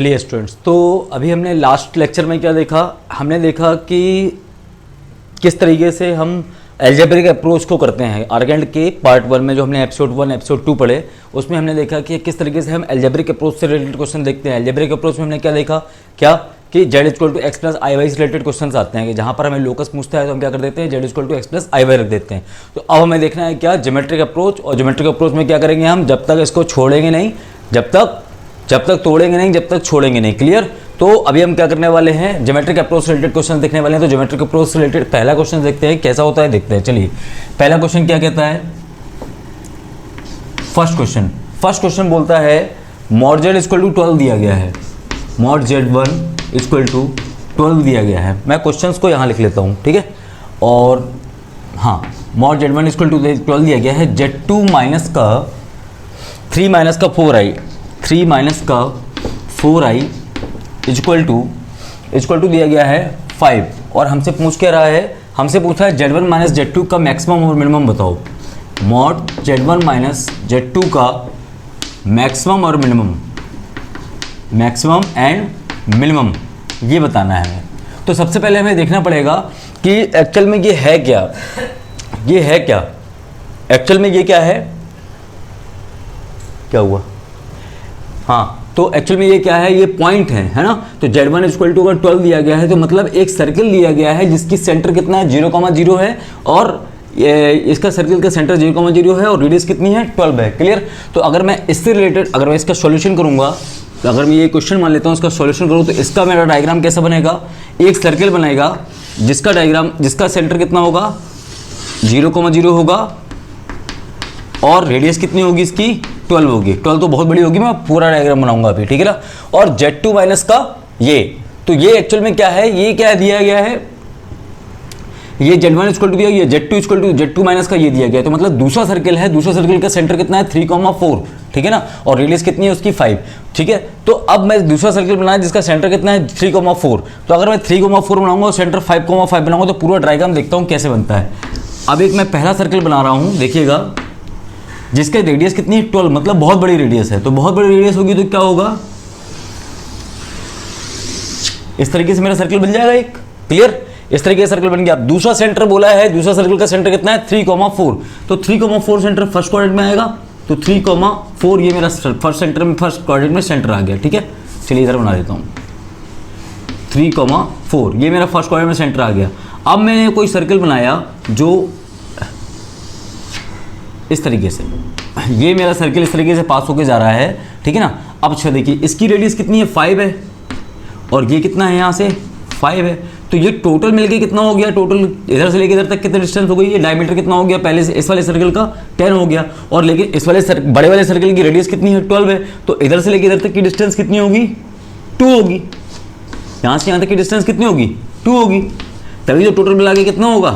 चलिए स्टूडेंट्स, तो अभी हमने लास्ट लेक्चर में क्या देखा, हमने देखा कि किस तरीके से हम अलजेब्रिक अप्रोच को करते हैं। आर्गेंड के पार्ट 1 में जो हमने एपिसोड 1 एपिसोड 2 पढ़े, उसमें हमने देखा कि किस तरीके से हम अलजेब्रिक अप्रोच से रिलेटेड क्वेश्चन देखते हैं। अलजेब्रिक अप्रोच में हमने क्या देखा, कि z equal to x plus i y से रिलेटेड क्वेश्चन आते हैं कि जहाँ पर हमें लोकस पूछता है तो हम क्या कर देते हैं, z equal to x plus i y रख देते हैं। तो अब हमें देखना है क्या, ज्योमेट्रिक अप्रोच। और ज्योमेट्रिक अप्रोच में क्या करेंगे हम, जब तक इसको छोड़ेंगे नहीं, जब तक तोड़ेंगे नहीं, जब तक छोड़ेंगे नहीं। क्लियर। तो अभी हम क्या करने वाले हैं, ज्योमेट्रिक अप्रोच से रिलेटेड क्वेश्चन देखने वाले हैं। तो ज्योमेट्रिक अप्रोच से रिलेटेड पहला क्वेश्चन देखते हैं कैसा होता है, देखते हैं। चलिए पहला क्वेश्चन क्या कहता है, फर्स्ट क्वेश्चन बोलता है मॉड z इक्वल टू 12 दिया गया है, मॉड z1 इक्वल टू 12 दिया गया है। मैं क्वेश्चंस को यहाँ लिख लेता हूँ, ठीक है। और हाँ, मॉड z1 इक्वल टू 12 दिया गया है, z2 माइनस का 3 माइनस का 4i, 3 माइनस का 4i इक्वल टू दिया गया है 5। और हमसे पूछ क्या रहा है, हमसे पूछा है z1 माइनस z2 का मैक्सिमम और मिनिमम बताओ। मॉड z1 माइनस z2 का मैक्सिमम और मिनिमम, मैक्सिमम एंड मिनिमम ये बताना है हमें। तो सबसे पहले हमें देखना पड़ेगा कि एक्चुअल में ये है क्या, एक्चुअल में ये क्या है, क्या हुआ। हाँ, तो एक्चुअल में ये क्या है, ये पॉइंट है ना। तो z1 इक्वल टू 12 दिया गया है, तो मतलब एक सर्किल दिया गया है जिसकी सेंटर कितना है, 0,0 है, और इसका सर्किल का सेंटर 0,0 है और रेडियस कितनी है, 12 है। क्लियर। तो अगर मैं इससे रिलेटेड, अगर मैं इसका सॉल्यूशन करूंगा, तो अगर मैं ये क्वेश्चन मान लेता हूँ, इसका सॉल्यूशन करूँ, तो इसका मेरा डायग्राम कैसा बनेगा, एक सर्किल बनेगा जिसका सेंटर कितना होगा, 0,0 होगा, और रेडियस कितनी होगी इसकी, 12 होगी। 12 तो बहुत बड़ी होगी, मैं पूरा डायग्राम बनाऊंगा अभी, ठीक है ना। और z2 माइनस का ये, तो ये एक्चुअल में क्या है, ये क्या दिया गया है, ये z1 इक्वल टू दिया, ये z2 equal to z2 minus का ये दिया गया है। तो मतलब दूसरा सर्किल है, दूसरा सर्किल का सेंटर कितना है, 3,4, ठीक है ना, और रेडियस कितनी है उसकी 5, ठीक है। तो अब मैं दूसरा सर्किल बनाया जिसका सेंटर कितना है, 3,4। तो अगर मैं 3,4 बनाऊंगा और सेंटर 5,5 बनाऊंगा, तो पूरा डायग्राम देखता हूँ कैसे बनता है। अब एक मैं पहला सर्किल बना रहा हूँ, देखिएगा, जिसके रेडियस कितनी है, 12, मतलब बहुत बड़ी रेडियस है। तो बहुत बड़ी रेडियस होगी तो क्या होगा, इस तरीके से मेरा सर्किल बन जाएगा एक। क्लियर, इस तरीके से सर्किल बन गया। अब दूसरा सेंटर बोला है, दूसरा सर्किल का सेंटर कितना है, 3,4। तो 3,4 सेंटर फर्स्ट क्वाड्रेंट में आएगा, तो 3,4 ये मेरा फर्स्ट क्वाड्रेंट में सेंटर आ गया, ठीक है। चलिए इधर बना देता हूँ, 3,4 ये मेरा फर्स्ट क्वाड्रेंट में सेंटर आ गया। अब मैंने कोई सर्किल बनाया जो इस तरीके से, ये मेरा सर्किल इस तरीके से पास होके जा रहा है, ठीक है ना। अब अच्छा देखिए, इसकी रेडियस कितनी है, 5 है, और ये कितना है, यहाँ से 5 है। तो ये टोटल मिलके कितना हो गया, टोटल इधर से लेके इधर तक कितना डिस्टेंस हो गई, ये डायमीटर कितना हो गया, पहले से इस वाले सर्किल का 10 हो गया, और लेकिन इस वाले बड़े वाले सर्किल की रेडियस कितनी है, 12 है। तो इधर से लेके इधर तक की डिस्टेंस कितनी होगी, 2 होगी। यहाँ से यहाँ तक की डिस्टेंस कितनी होगी, 2 होगी। तभी तो टोटल मिला के कितना होगा,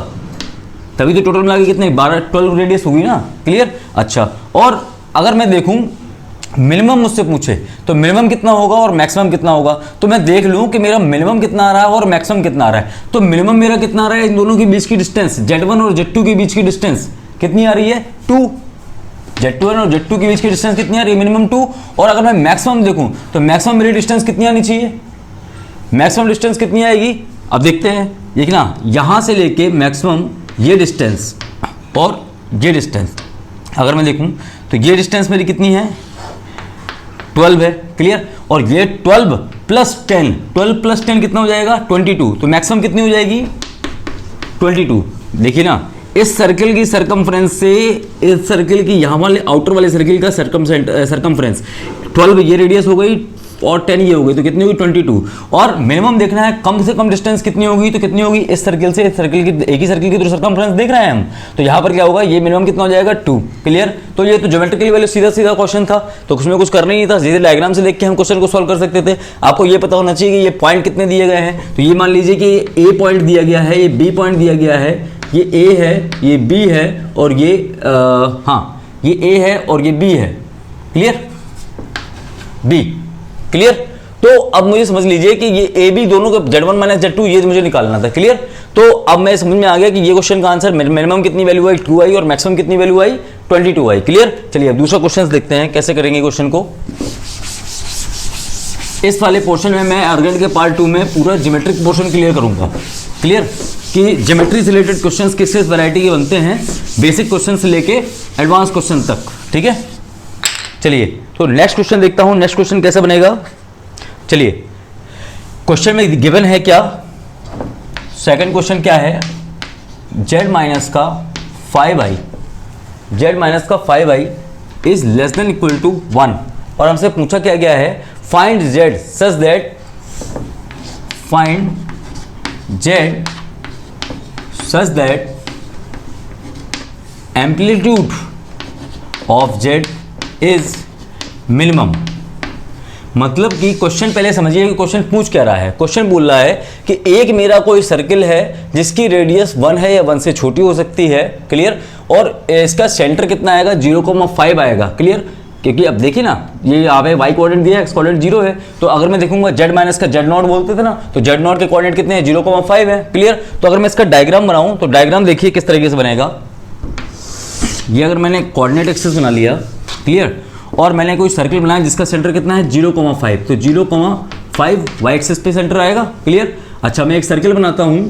तभी तो टोटल मिला के कितने, 12 रेडियस होगी ना। क्लियर। अच्छा, और अगर मैं देखूं मिनिमम मुझसे पूछे तो मिनिमम कितना होगा और मैक्सिमम कितना होगा, तो मैं देख लूं कि मेरा मिनिमम कितना आ रहा है और मैक्सिमम कितना आ रहा है। तो मिनिमम मेरा कितना आ रहा है, इन दोनों के बीच की डिस्टेंस, z1 और z2 के बीच की डिस्टेंस कितनी आ रही है, 2। z1 और z2 के बीच की डिस्टेंस कितनी आ रही है, मिनिमम 2। और अगर मैं मैक्सिमम देखूं तो मैक्सिमम मेरी डिस्टेंस कितनी आनी चाहिए, मैक्सिमम डिस्टेंस कितनी आएगी, अब देखते हैं। देखना, यहां से लेके मैक्सिमम ये डिस्टेंस और ये डिस्टेंस अगर मैं देखूं तो ये डिस्टेंस मेरी कितनी है, 12 है। क्लियर। और ये 12 प्लस 10 कितना हो जाएगा, 22। तो मैक्सिमम कितनी हो जाएगी, 22। देखिए ना, इस सर्किल की सरकमफ्रेंस से इस सर्किल की यहाँ वाले आउटर वाले सर्किल का सरकमफ्रेंस 12 ये रेडियस हो गई और 10 ये हो गई, तो कितनी होगी, 22। और मिनिमम देखना है कम से कम डिस्टेंस कितनी होगी, तो कितनी होगी, इस सर्किल से इस सर्किल की, एक ही सर्किल की तो सर्कमफ्रेंस देख रहे हैं हम, तो यहाँ पर क्या होगा, ये मिनिमम कितना हो जाएगा, 2। क्लियर। तो ये तो ज्योमेट्रिकली वाले सीधा क्वेश्चन था, तो उसमें कुछ करना ही नहीं था, सीधे डायग्राम से देख के हम क्वेश्चन को सॉल्व कर सकते थे। आपको ये पता होना चाहिए कि ये पॉइंट कितने दिए गए हैं। तो ये मान लीजिए कि ये A पॉइंट दिया गया है, ये B पॉइंट दिया गया है, ये A है, ये B है, और ये ये A है और ये B है। Clear, B। क्लियर। तो अब मुझे समझ लीजिए कि ये ए बी दोनों का z1 माइनस z2 ये मुझे निकालना था। क्लियर। तो अब मैं समझ में आ गया कि ये क्वेश्चन का आंसर मिनिमम कितनी वैल्यू आई 2i और मैक्सिमम कितनी वैल्यू आई 22i। क्लियर। चलिए अब दूसरा क्वेश्चन देखते हैं कैसे करेंगे क्वेश्चन को। इस वाले पोर्शन में मैं अर्गेंड के पार्ट 2 में पूरा ज्योमेट्रिक पोर्शन क्लियर करूंगा। क्लियर कि ज्योमेट्री से रिलेटेड क्वेश्चंस किस किस वैरायटी के बनते हैं, बेसिक क्वेश्चन से लेके एडवांस क्वेश्चन तक। ठीक है, चलिए तो नेक्स्ट क्वेश्चन देखता हूं। नेक्स्ट क्वेश्चन कैसे बनेगा, चलिए क्वेश्चन में गिवन है क्या, सेकंड क्वेश्चन क्या है, z माइनस का 5i, z माइनस का 5i is less than equal to 1 और हमसे पूछा क्या गया है, find z such that, find z such that amplitude of z is minimum. मतलब कि क्वेश्चन पहले समझिए कि क्वेश्चन पूछ क्या रहा है। क्वेश्चन बोल रहा है कि एक मेरा कोई सर्किल है जिसकी रेडियस 1 है या 1 से छोटी हो सकती है। क्लियर, और इसका सेंटर कितना आएगा, 0,5 आएगा। क्लियर, क्योंकि अब देखिए ना, ये यहाँ पे y कोऑर्डिनेट दिया है, x कोऑर्डिनेट 0 है, तो अगर मैं देखूंगा z माइनस का z नॉट बोलते थे ना, तो z नॉट के कोऑर्डिनेट कितने हैं, 0,5 है। क्लियर, तो अगर मैं इसका डायग्राम बनाऊं तो डायग्राम देखिए किस तरीके से बनेगा। ये अगर मैंने कोऑर्डिनेट एक्सिस बना लिया, क्लियर, और मैंने कोई सर्किल बनाया जिसका सेंटर कितना है 0,5, तो 0,5 y एक्सिस पे सेंटर आएगा। क्लियर, अच्छा मैं एक सर्किल बनाता हूं,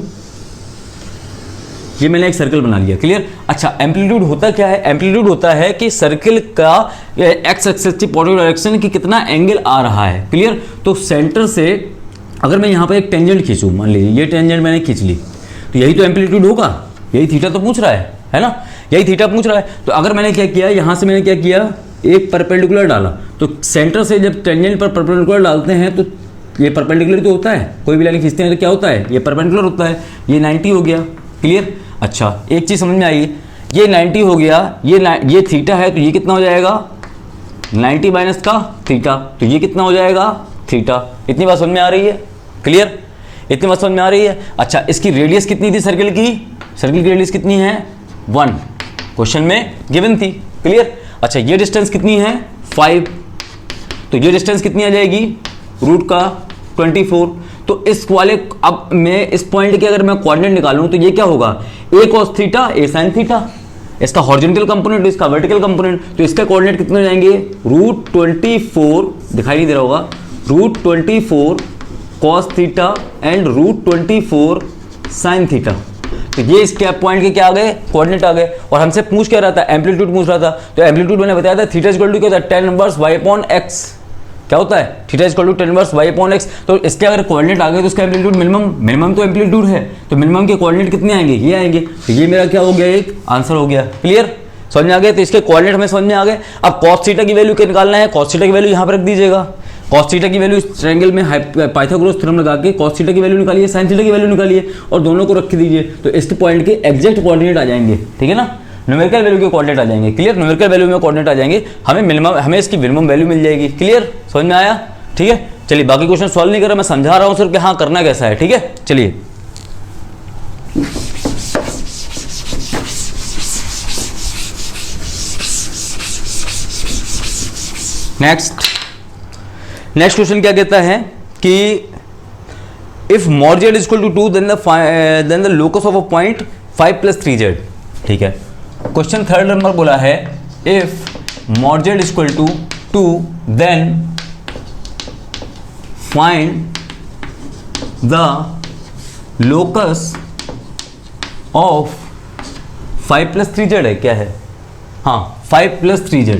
ये मैंने एक सर्किल बना लिया। क्लियर, अच्छा एम्पलीट्यूड होता क्या है, एम्पलीट्यूड होता है कि सर्किल का एक्स एक्सिस की पॉजिटिव डायरेक्शन की कितना एंगल आ रहा है। क्लियर, तो सेंटर से अगर मैं यहाँ पर एक टेंजेंट खींचूं, मान लीजिए ये टेंजेंट मैंने खींच ली, तो यही तो एम्पलीट्यूड होगा, यही थीटा तो पूछ रहा है ना, यही थीटा पूछ रहा है। तो अगर मैंने क्या किया, यहाँ से मैंने क्या किया, एक परपेंडिकुलर डाला, तो सेंटर से जब टेंजेंट पर परपेंडिकुलर डालते हैं तो ये परपेंडिकुलर तो होता है, कोई भी लाइन खींचते हैं तो क्या होता है, ये परपेंडिकुलर होता है, ये 90 हो गया। क्लियर, अच्छा एक चीज समझ में आई, ये 90 हो गया, ये थीटा है, तो ये कितना हो जाएगा 90 माइनस का थीटा, तो ये कितना हो जाएगा थीटा। इतनी बात समझ में आ रही है, क्लियर, इतनी बात समझ में आ रही है। अच्छा इसकी रेडियस कितनी थी सर्किल की, सर्किल की रेडियस कितनी है 1, क्वेश्चन में गिवन थी। क्लियर, अच्छा ये डिस्टेंस कितनी है 5, तो ये डिस्टेंस कितनी आ जाएगी रूट का 24। तो इस वाले, अब मैं इस पॉइंट के अगर मैं कोऑर्डिनेट निकालूं तो ये क्या होगा, a cos theta a sin theta, इसका हॉरिजॉन्टल कंपोनेंट, इसका वर्टिकल कंपोनेंट, तो इसका कोऑर्डिनेट कितने हो जाएंगे रूट 24, दिखाई नहीं दे रहा होगा, root 24 cos theta and root 24 sin theta. तो ये इसके पॉइंट के क्या आ गए, कोऑर्डिनेट आ गए। और हमसे पूछ क्या रहा था, एम्पलीट्यूड पूछ रहा था, तो एम्पलीट्यूड मैंने बताया था थीटा इक्वल टू क्या होता है, tan inverse y upon x, क्या होता है theta equal to tan inverse y upon x। तो इसके अगर कोऑर्डिनेट आ गए तो इसका एम्पलीट्यूड मिनिमम तो एम्पलीट्यूड है, तो मिनिमम के कोऑर्डिनेट कितने आएंगे, ये आएंगे, तो ये मेरा क्या हो गया, एक आंसर हो गया। क्लियर, समझ में आ गया, तो इसके कोऑर्डिनेट हमें समझ में आ गए। अब cos थीटा की वैल्यू क्या निकालना है, cos थीटा की वैल्यू यहाँ पर रख दीजिएगा, cos थीटा की वैल्यू इस ट्रायंगल में पाइथागोरस थ्योरम लगा के cos थीटा की वैल्यू निकालिए, sin थीटा की वैल्यू निकालिए और दोनों को रख दीजिए, तो इसके पॉइंट के एग्जैक्ट कोऑर्डिनेट आ जाएंगे। ठीक है ना, न्यूमेरिकल वैल्यू के कोऑर्डिनेट आ जाएंगे। क्लियर, न्यूमेरिकल वैल्यू में कोऑर्डिनेट आ जाएंगे, हमें मिनिमम, हमें इसकी मिनिमम वैल्यू मिल जाएगी। क्लियर, समझ में आया, ठीक है। चलिए बाकी क्वेश्चन सॉल्व नहीं कर रहा, मैं समझा रहा हूँ सिर्फ कि हाँ करना कैसा है। ठीक है, चलिए नेक्स्ट क्वेश्चन क्या कहता है कि if mod z equal to 2 then the locus of a point 5 + 3z। ठीक है, क्वेश्चन थर्ड नंबर बोला है if mod z equal to 2 then find the locus of 5 + 3z है, क्या है, हाँ 5 + 3z,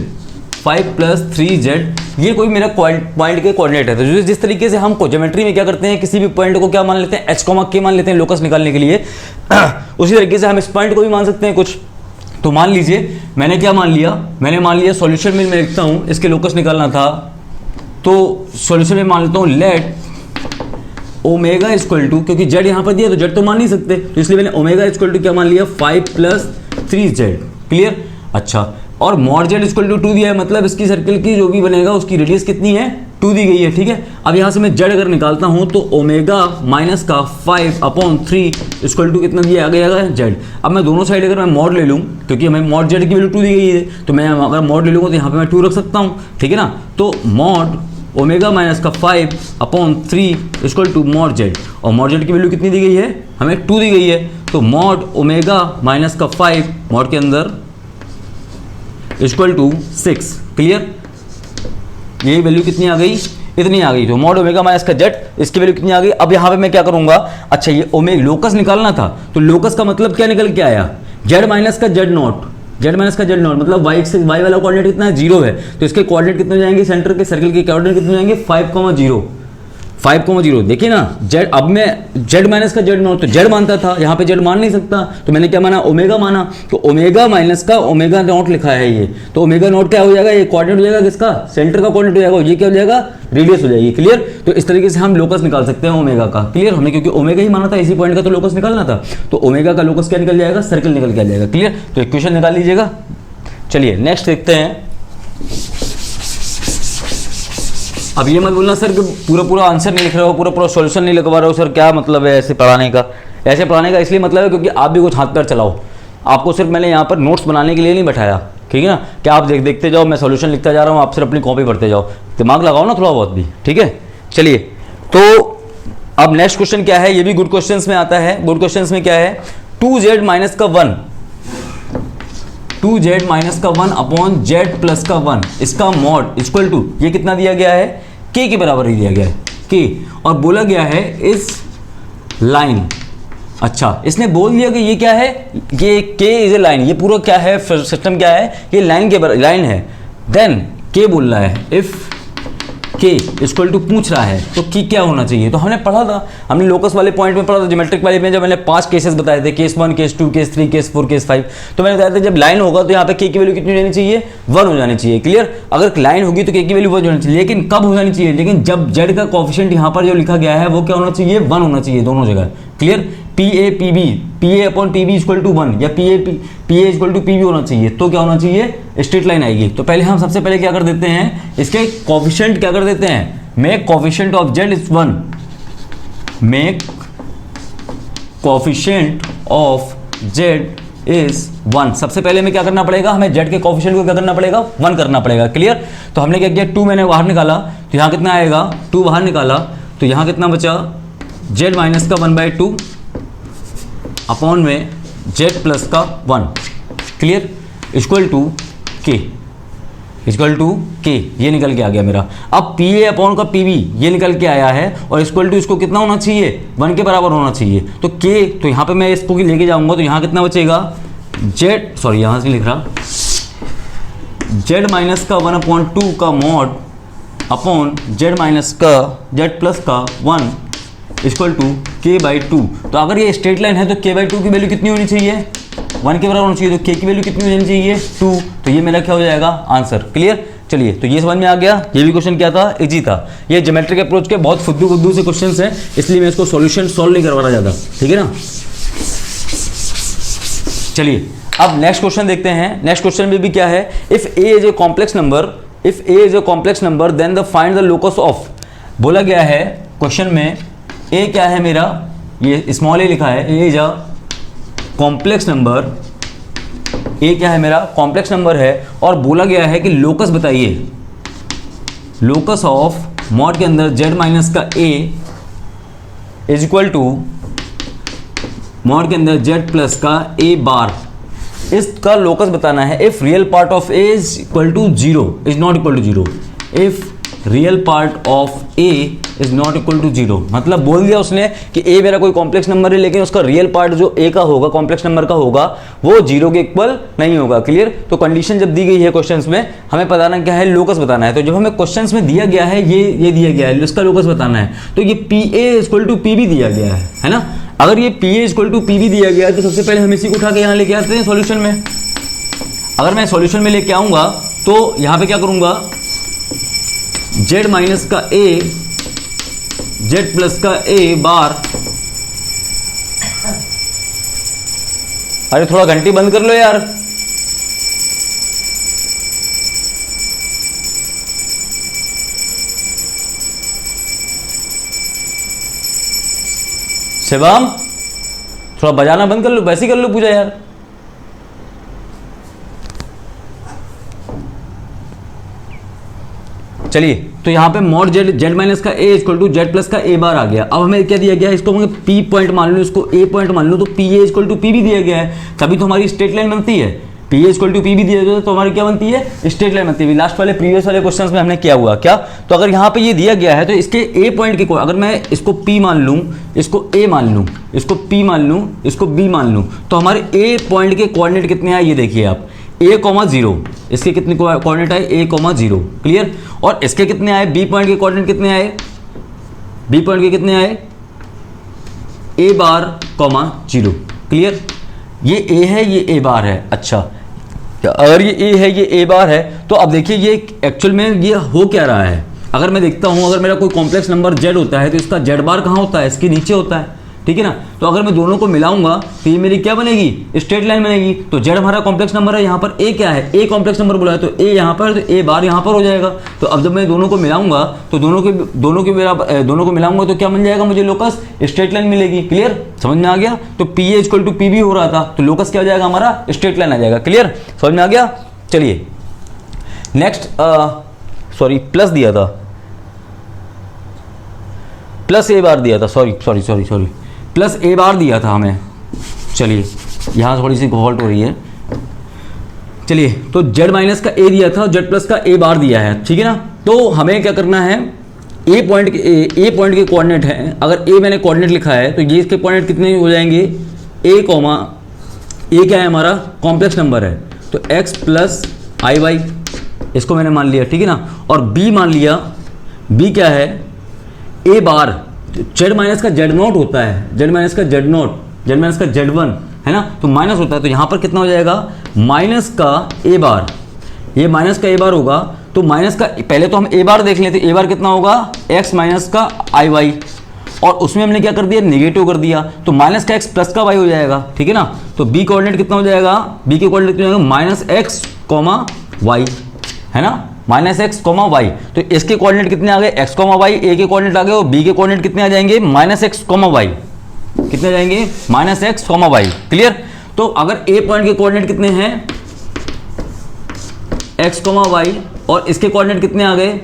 5 + 3z, ये कोई मेरा पॉइंट के कोऑर्डिनेट है। तो जिस तरीके से हम ज्योमेट्री में क्या करते हैं, किसी भी पॉइंट को क्या मान लेते हैं, h, k मान लेते हैं लोकस निकालने के लिए, उसी तरीके से हम इस पॉइंट को भी मान सकते हैं कुछ। तो मान लीजिए मैंने क्या मान लिया, मैंने मान लिया सॉल्यूशन में मैं लिखता हूँ, इसके लोकस निकालना था, तो सॉल्यूशन में मान लेता हूँ लेट ओमेगा इक्वल टू, क्योंकि z यहाँ पर दिया तो z तो मान नहीं सकते, तो इसलिए मैंने ओमेगा इक्वल टू क्या मान लिया 5 + 3z। क्लियर, अच्छा और mod z इक्वल टू 2 दिया है, मतलब इसकी सर्किल की जो भी बनेगा उसकी रेडियस कितनी है 2 दी गई है। ठीक है, अब यहाँ से मैं z अगर निकालता हूँ तो ओमेगा माइनस का 5/3 इक्वल टू कितना दिया गया है z। अब मैं दोनों साइड अगर मैं मॉड ले लूँ, क्योंकि हमें mod z की वैल्यू 2 दी गई है, तो मैं अगर मॉड ले लूँगा तो यहाँ पे मैं 2 रख सकता हूँ। ठीक है ना, तो मॉड ओमेगा माइनस का 5/3 इक्वल टू mod z, और mod z की वैल्यू कितनी दी गई है, हमें 2 दी गई है, तो मॉड ओमेगा माइनस का 5 मॉड के अंदर इक्वल टू 6। क्लियर, यही वैल्यू कितनी आ गई इतनी आ गई, तो मॉड ओमेगा माइनस का जेड, इसकी वैल्यू कितनी आ गई। अब यहाँ पे मैं क्या करूंगा, अच्छा ये ओमेगा लोकस निकालना था, तो लोकस का मतलब क्या निकल के आया, जेड माइनस का जेड नॉट, जेड माइनस का जेड नॉट, मतलब वाई से वाई वाला कोऑर्डिनेट कितना है, 0 है, तो इसके कोऑर्डिनेट कितने हो जाएंगे, सेंटर के सर्कल के कोऑर्डिनेट कितने हो जाएंगे, 5,0, 5,0। देखिए ना, जेड, अब मैं जेड माइनस का जेड नॉट, तो जेड मानता था, यहाँ पे जेड मान नहीं सकता, तो मैंने क्या माना, ओमेगा माना, तो ओमेगा माइनस का ओमेगा नॉट लिखा है ये, तो ओमेगा नॉट क्या हो जाएगा, ये कोऑर्डिनेट हो जाएगा किसका, सेंटर का कोऑर्डिनेट हो जाएगा, ये क्या हो जाएगा, रेडियस हो जाएगी। क्लियर, तो इस तरीके से हम लोकस निकाल सकते हैं ओमेगा का। क्लियर, हमने क्योंकि ओमेगा ही माना था, इसी पॉइंट का तो लोकस निकालना था, तो ओमेगा का लोकस क्या निकल जाएगा, सर्कल निकल के आ जाएगा। क्लियर, तो इक्वेशन निकाल लीजिएगा। चलिए नेक्स्ट देखते हैं। अब ये मत बोलना सर कि पूरा आंसर नहीं लिख रहे हो, पूरा सॉल्यूशन नहीं लिखवा रहे हो सर, क्या मतलब है ऐसे पढ़ाने का। ऐसे पढ़ाने का इसलिए मतलब है क्योंकि आप भी कुछ हाथ पैर चलाओ, आपको सिर्फ मैंने यहाँ पर नोट्स बनाने के लिए नहीं बैठाया, ठीक है ना, कि आप देखते जाओ, मैं सॉल्यूशन लिखता जा रहा हूँ, आप सिर्फ अपनी कॉपी पढ़ते जाओ, दिमाग लगाओ ना थोड़ा बहुत भी, ठीक है। चलिए, तो अब नेक्स्ट क्वेश्चन क्या है, ये भी गुड क्वेश्चन में आता है। गुड क्वेश्चन में क्या है, 2z माइनस का 1, 2z माइनस का 1 अपॉन z प्लस का 1, इसका मॉड इक्वल टू, ये कितना दिया गया है, k के बराबर ही दिया गया है, k, और बोला गया है इस लाइन, अच्छा इसने बोल दिया कि ये क्या है, ये k इज ए लाइन, ये पूरा क्या है सिस्टम, क्या है, ये लाइन के लाइन है, देन k बोल रहा है, इफ k इक्वल टू पूछ रहा है, तो k क्या होना चाहिए। तो हमने पढ़ा था, हमने लोकस वाले पॉइंट में पढ़ा था, ज्योमेट्रिक वाले में, जब मैंने 5 केसेस बताए थे, case 1, case 2, case 3, case 4, case 5, तो मैंने बताया था जब लाइन होगा तो यहाँ पे k की वैल्यू कितनी हो जानी चाहिए, 1 हो जानी चाहिए। क्लियर, अगर लाइन होगी तो k की वैल्यू 1 होनी चाहिए, लेकिन कब हो जानी चाहिए, लेकिन जब z का कोएफिशिएंट यहाँ पर जो लिखा गया है वो क्या होना चाहिए, 1 होना चाहिए दोनों जगह। Clear, PA upon PB equal to 1 या PA इक्वल टू PB होना चाहिए, तो क्या होना चाहिए, स्ट्रेट लाइन आएगी। तो पहले हम सबसे पहले क्या कर देते हैं, इसके कोएफिशिएंट क्या कर देते हैं, make coefficient of z is 1, make coefficient of z is 1। सबसे पहले में क्या करना पड़ेगा, हमें z के कोएफिशिएंट को क्या करना पड़ेगा, 1 करना पड़ेगा। क्लियर, तो हमने क्या किया, 2 मैंने बाहर निकाला, तो यहाँ कितना आएगा, 2 बाहर निकाला, तो यहाँ कितना बचा, z माइनस का 1/2 अपॉन में z प्लस का 1। Clear, equal to k, equal to k, ये निकल के आ गया मेरा। अब PA अपॉन का PB ये निकल के आया है, और इक्वल टू इसको कितना होना चाहिए, 1 के बराबर होना चाहिए। तो k, तो यहाँ पे मैं इसको लेके जाऊंगा, तो यहाँ कितना बचेगा, z, सॉरी यहाँ से लिख रहा, z माइनस का 1/2 का मॉड अपॉन z माइनस का z प्लस का 1 इक्वल टू k/2। तो अगर ये स्ट्रेट लाइन है तो k/2 की वैल्यू कितनी होनी चाहिए, 1 के बराबर होनी चाहिए, तो k की वैल्यू कितनी होनी चाहिए, 2, तो ये मेरा क्या हो जाएगा, आंसर। क्लियर, चलिए, तो ये समझ में आ गया। ये भी क्वेश्चन क्या था, इजी था। ये ज्योमेट्रिक अप्रोच के बहुत फुद्दू से क्वेश्चंस हैं, इसलिए मैं इसको सॉल्यूशन सॉल्व नहीं करवाना ज़्यादा, ठीक है ना। चलिए अब नेक्स्ट क्वेश्चन देखते हैं। नेक्स्ट क्वेश्चन में भी क्या है, if a is a complex number, if a is a complex number then the find the locus of, बोला गया है क्वेश्चन में a क्या है मेरा, ये स्मॉल a लिखा है, a is a complex number, a क्या है मेरा, कॉम्प्लेक्स नंबर है, और बोला गया है कि लोकस बताइए, लोकस ऑफ मॉड के अंदर z माइनस का a is equal to mod के अंदर z प्लस का a बार, इसका लोकस बताना है। If real part of a is equal to 0 is not equal to 0, if real part of a is not equal to 0, मतलब बोल दिया उसने कि a मेरा कोई कॉम्प्लेक्स नंबर है, लेकिन उसका रियल पार्ट जो a का होगा, कॉम्प्लेक्स नंबर का होगा, वो 0 के इक्वल नहीं होगा। क्लियर, तो कंडीशन जब दी गई है क्वेश्चंस में, हमें बताना क्या है, लोकस बताना है। तो जब हमें क्वेश्चंस में दिया गया है, ये दिया गया है, इसका लोकस बताना है, तो ये PA इक्वल टू PB दिया गया है ना। अगर ये PA इक्वल टू PB दिया गया है, तो सबसे पहले हम इसी को उठा के यहाँ लेके आते हैं सॉल्यूशन में। अगर मैं सॉल्यूशन में लेके आऊंगा तो यहाँ पे क्या करूंगा, z माइनस का a, z प्लस का a बार, अरे थोड़ा घंटी बंद कर लो यार, शिवम थोड़ा बजाना बंद कर लो, वैसे ही कर लो पूजा यार। चलिए, तो यहाँ पे मॉड z माइनस का a equal to z plus का a बार आ गया। अब हमें क्या दिया गया है, इसको मैं p पॉइंट मान लूँ, इसको a पॉइंट मान लूँ, तो PA इक्वल टू PB दिया गया है, तभी तो हमारी स्ट्रेट लाइन बनती है। P A equal to P B दिया जाता है तो हमारी क्या बनती है, स्ट्रेट लाइन बनती है। लास्ट वाले प्रीवियस वाले क्वेश्चंस में हमने क्या हुआ क्या, तो अगर यहाँ पे ये दिया गया है तो इसके ए पॉइंट के, अगर मैं इसको पी मान लूँ, इसको ए मान लूँ, इसको पी मान लूँ, इसको बी मान लूँ, तो हमारे ए पॉइंट के कोऑर्डिनेट कितने आए ये देखिए आप, ए कॉमा जीरो, इसके कितने कोऑर्डिनेट आए ए कॉमा जीरो, क्लियर। और इसके कितने आए, बी पॉइंट के कोऑर्डिनेट कितने आए, बी पॉइंट के कितने आए ए बार कॉमा जीरो, क्लियर। ये ए है, ये ए बार है, अच्छा अगर ये ए है, ये ए बार है, तो अब देखिए ये एक्चुअल में ये हो क्या रहा है। अगर मैं देखता हूँ, अगर मेरा कोई कॉम्प्लेक्स नंबर जेड होता है तो इसका जेड बार कहाँ होता है, इसके नीचे होता है, ठीक है ना। तो अगर मैं दोनों को मिलाऊंगा तो ये मेरी क्या बनेगी, स्ट्रेट लाइन बनेगी। तो जेड हमारा कॉम्प्लेक्स नंबर है, यहाँ पर ए क्या है, ए कॉम्प्लेक्स नंबर बोला है, तो ए यहाँ पर, तो ए बार यहाँ पर हो जाएगा। तो अब जब मैं दोनों को मिलाऊंगा तो दोनों को मिलाऊंगा तो क्या बन जाएगा, मुझे लोकस स्ट्रेट लाइन मिलेगी, क्लियर, समझ में आ गया। तो P A equal to P B हो रहा था, तो लोकस क्या हो जाएगा हमारा, स्ट्रेट लाइन आ जाएगा, क्लियर, समझ में आ गया। चलिए नेक्स्ट, सॉरी प्लस दिया था, प्लस ए बार दिया था, सॉरी प्लस ए बार दिया था हमें। चलिए यहाँ थोड़ी सी फॉल्ट हो रही है। चलिए तो जेड माइनस का ए दिया था, जेड प्लस का ए बार दिया है, ठीक है ना। तो हमें क्या करना है, ए पॉइंट के कोऑर्डिनेट है, अगर ए मैंने कोऑर्डिनेट लिखा है तो ये इसके कोऑर्डिनेट कितने हो जाएंगे, ए कॉमा, ए क्या है हमारा कॉम्प्लेक्स नंबर है, तो एक्स प्लस आई वाई, इसको मैंने मान लिया, ठीक है ना। और बी मान लिया, बी क्या है ए बार, जेड माइनस का जेड नॉट होता है, जेड माइनस का जेड नॉट, जेड माइनस का जेड वन है ना, तो माइनस होता है, तो यहाँ पर कितना हो जाएगा माइनस का ए बार, ये माइनस का ए बार होगा। तो माइनस का, पहले तो हम ए बार देख लेते, ए बार कितना होगा एक्स माइनस का आई वाई, और उसमें हमने क्या कर दिया, नेगेटिव कर दिया, तो माइनस का एक्स प्लस का वाई हो जाएगा, ठीक है ना। तो बी कोऑर्डिनेट कितना हो जाएगा, बी के कोऑर्डिनेट कितना हो जाएगा, माइनस एक्स कॉमा वाई, है ना, माइनस एक्स कॉमा वाई। तो इसके कोऑर्डिनेट कितने आ गए, एक्स कॉमा वाई, ए के कोऑर्डिनेट आ गए, और बी के कोऑर्डिनेट कितने आ जाएंगे, माइनस एक्स कॉमा वाई, कितने आ जाएंगे, minus x comma y, clear. तो अगर ए पॉइंट के कोऑर्डिनेट कितने हैं, एक्स कॉमा वाई, और इसके कोऑर्डिनेट कितने आ गए,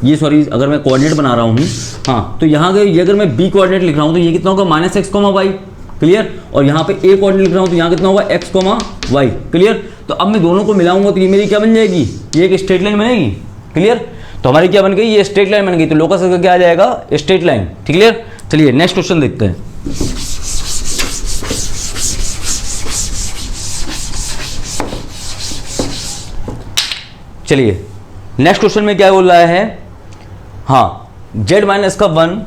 ये सॉरी अगर मैं कोऑर्डिनेट बना रहा हूं, हाँ तो यहाँ गए, ये अगर मैं बी कोऑर्डिनेट लिख रहा हूं तो ये कितना होगा, minus x comma y, clear. और यहाँ पे ए कोऑर्डिनेट लिख रहा हूं तो यहाँ कितना होगा, एक्स कॉमा वाई, क्लियर। तो अब मैं दोनों को मिलाऊंगा तो ये मेरी क्या बन जाएगी, ये एक स्ट्रेट लाइन बनेगी, क्लियर। तो हमारी क्या बन गई, ये स्ट्रेट लाइन बन गई, तो लोकस का क्या आ जाएगा, स्ट्रेट लाइन, क्लियर। चलिए नेक्स्ट क्वेश्चन देखते हैं। चलिए नेक्स्ट क्वेश्चन में क्या बोल रहा है, हाँ जेड माइनस का वन,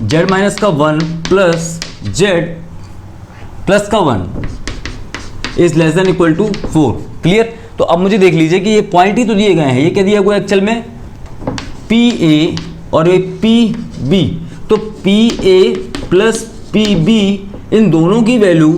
जेड माइनस का वन प्लस जेड प्लस का one is less than equal to 4, clear. तो अब मुझे देख लीजिए कि ये पॉइंट ही तो दिए गए हैं, ये क्या दिया हुआ है एक्चुअल में, पी ए और ये पी बी, तो P A plus P be in दोनों की वैल्यू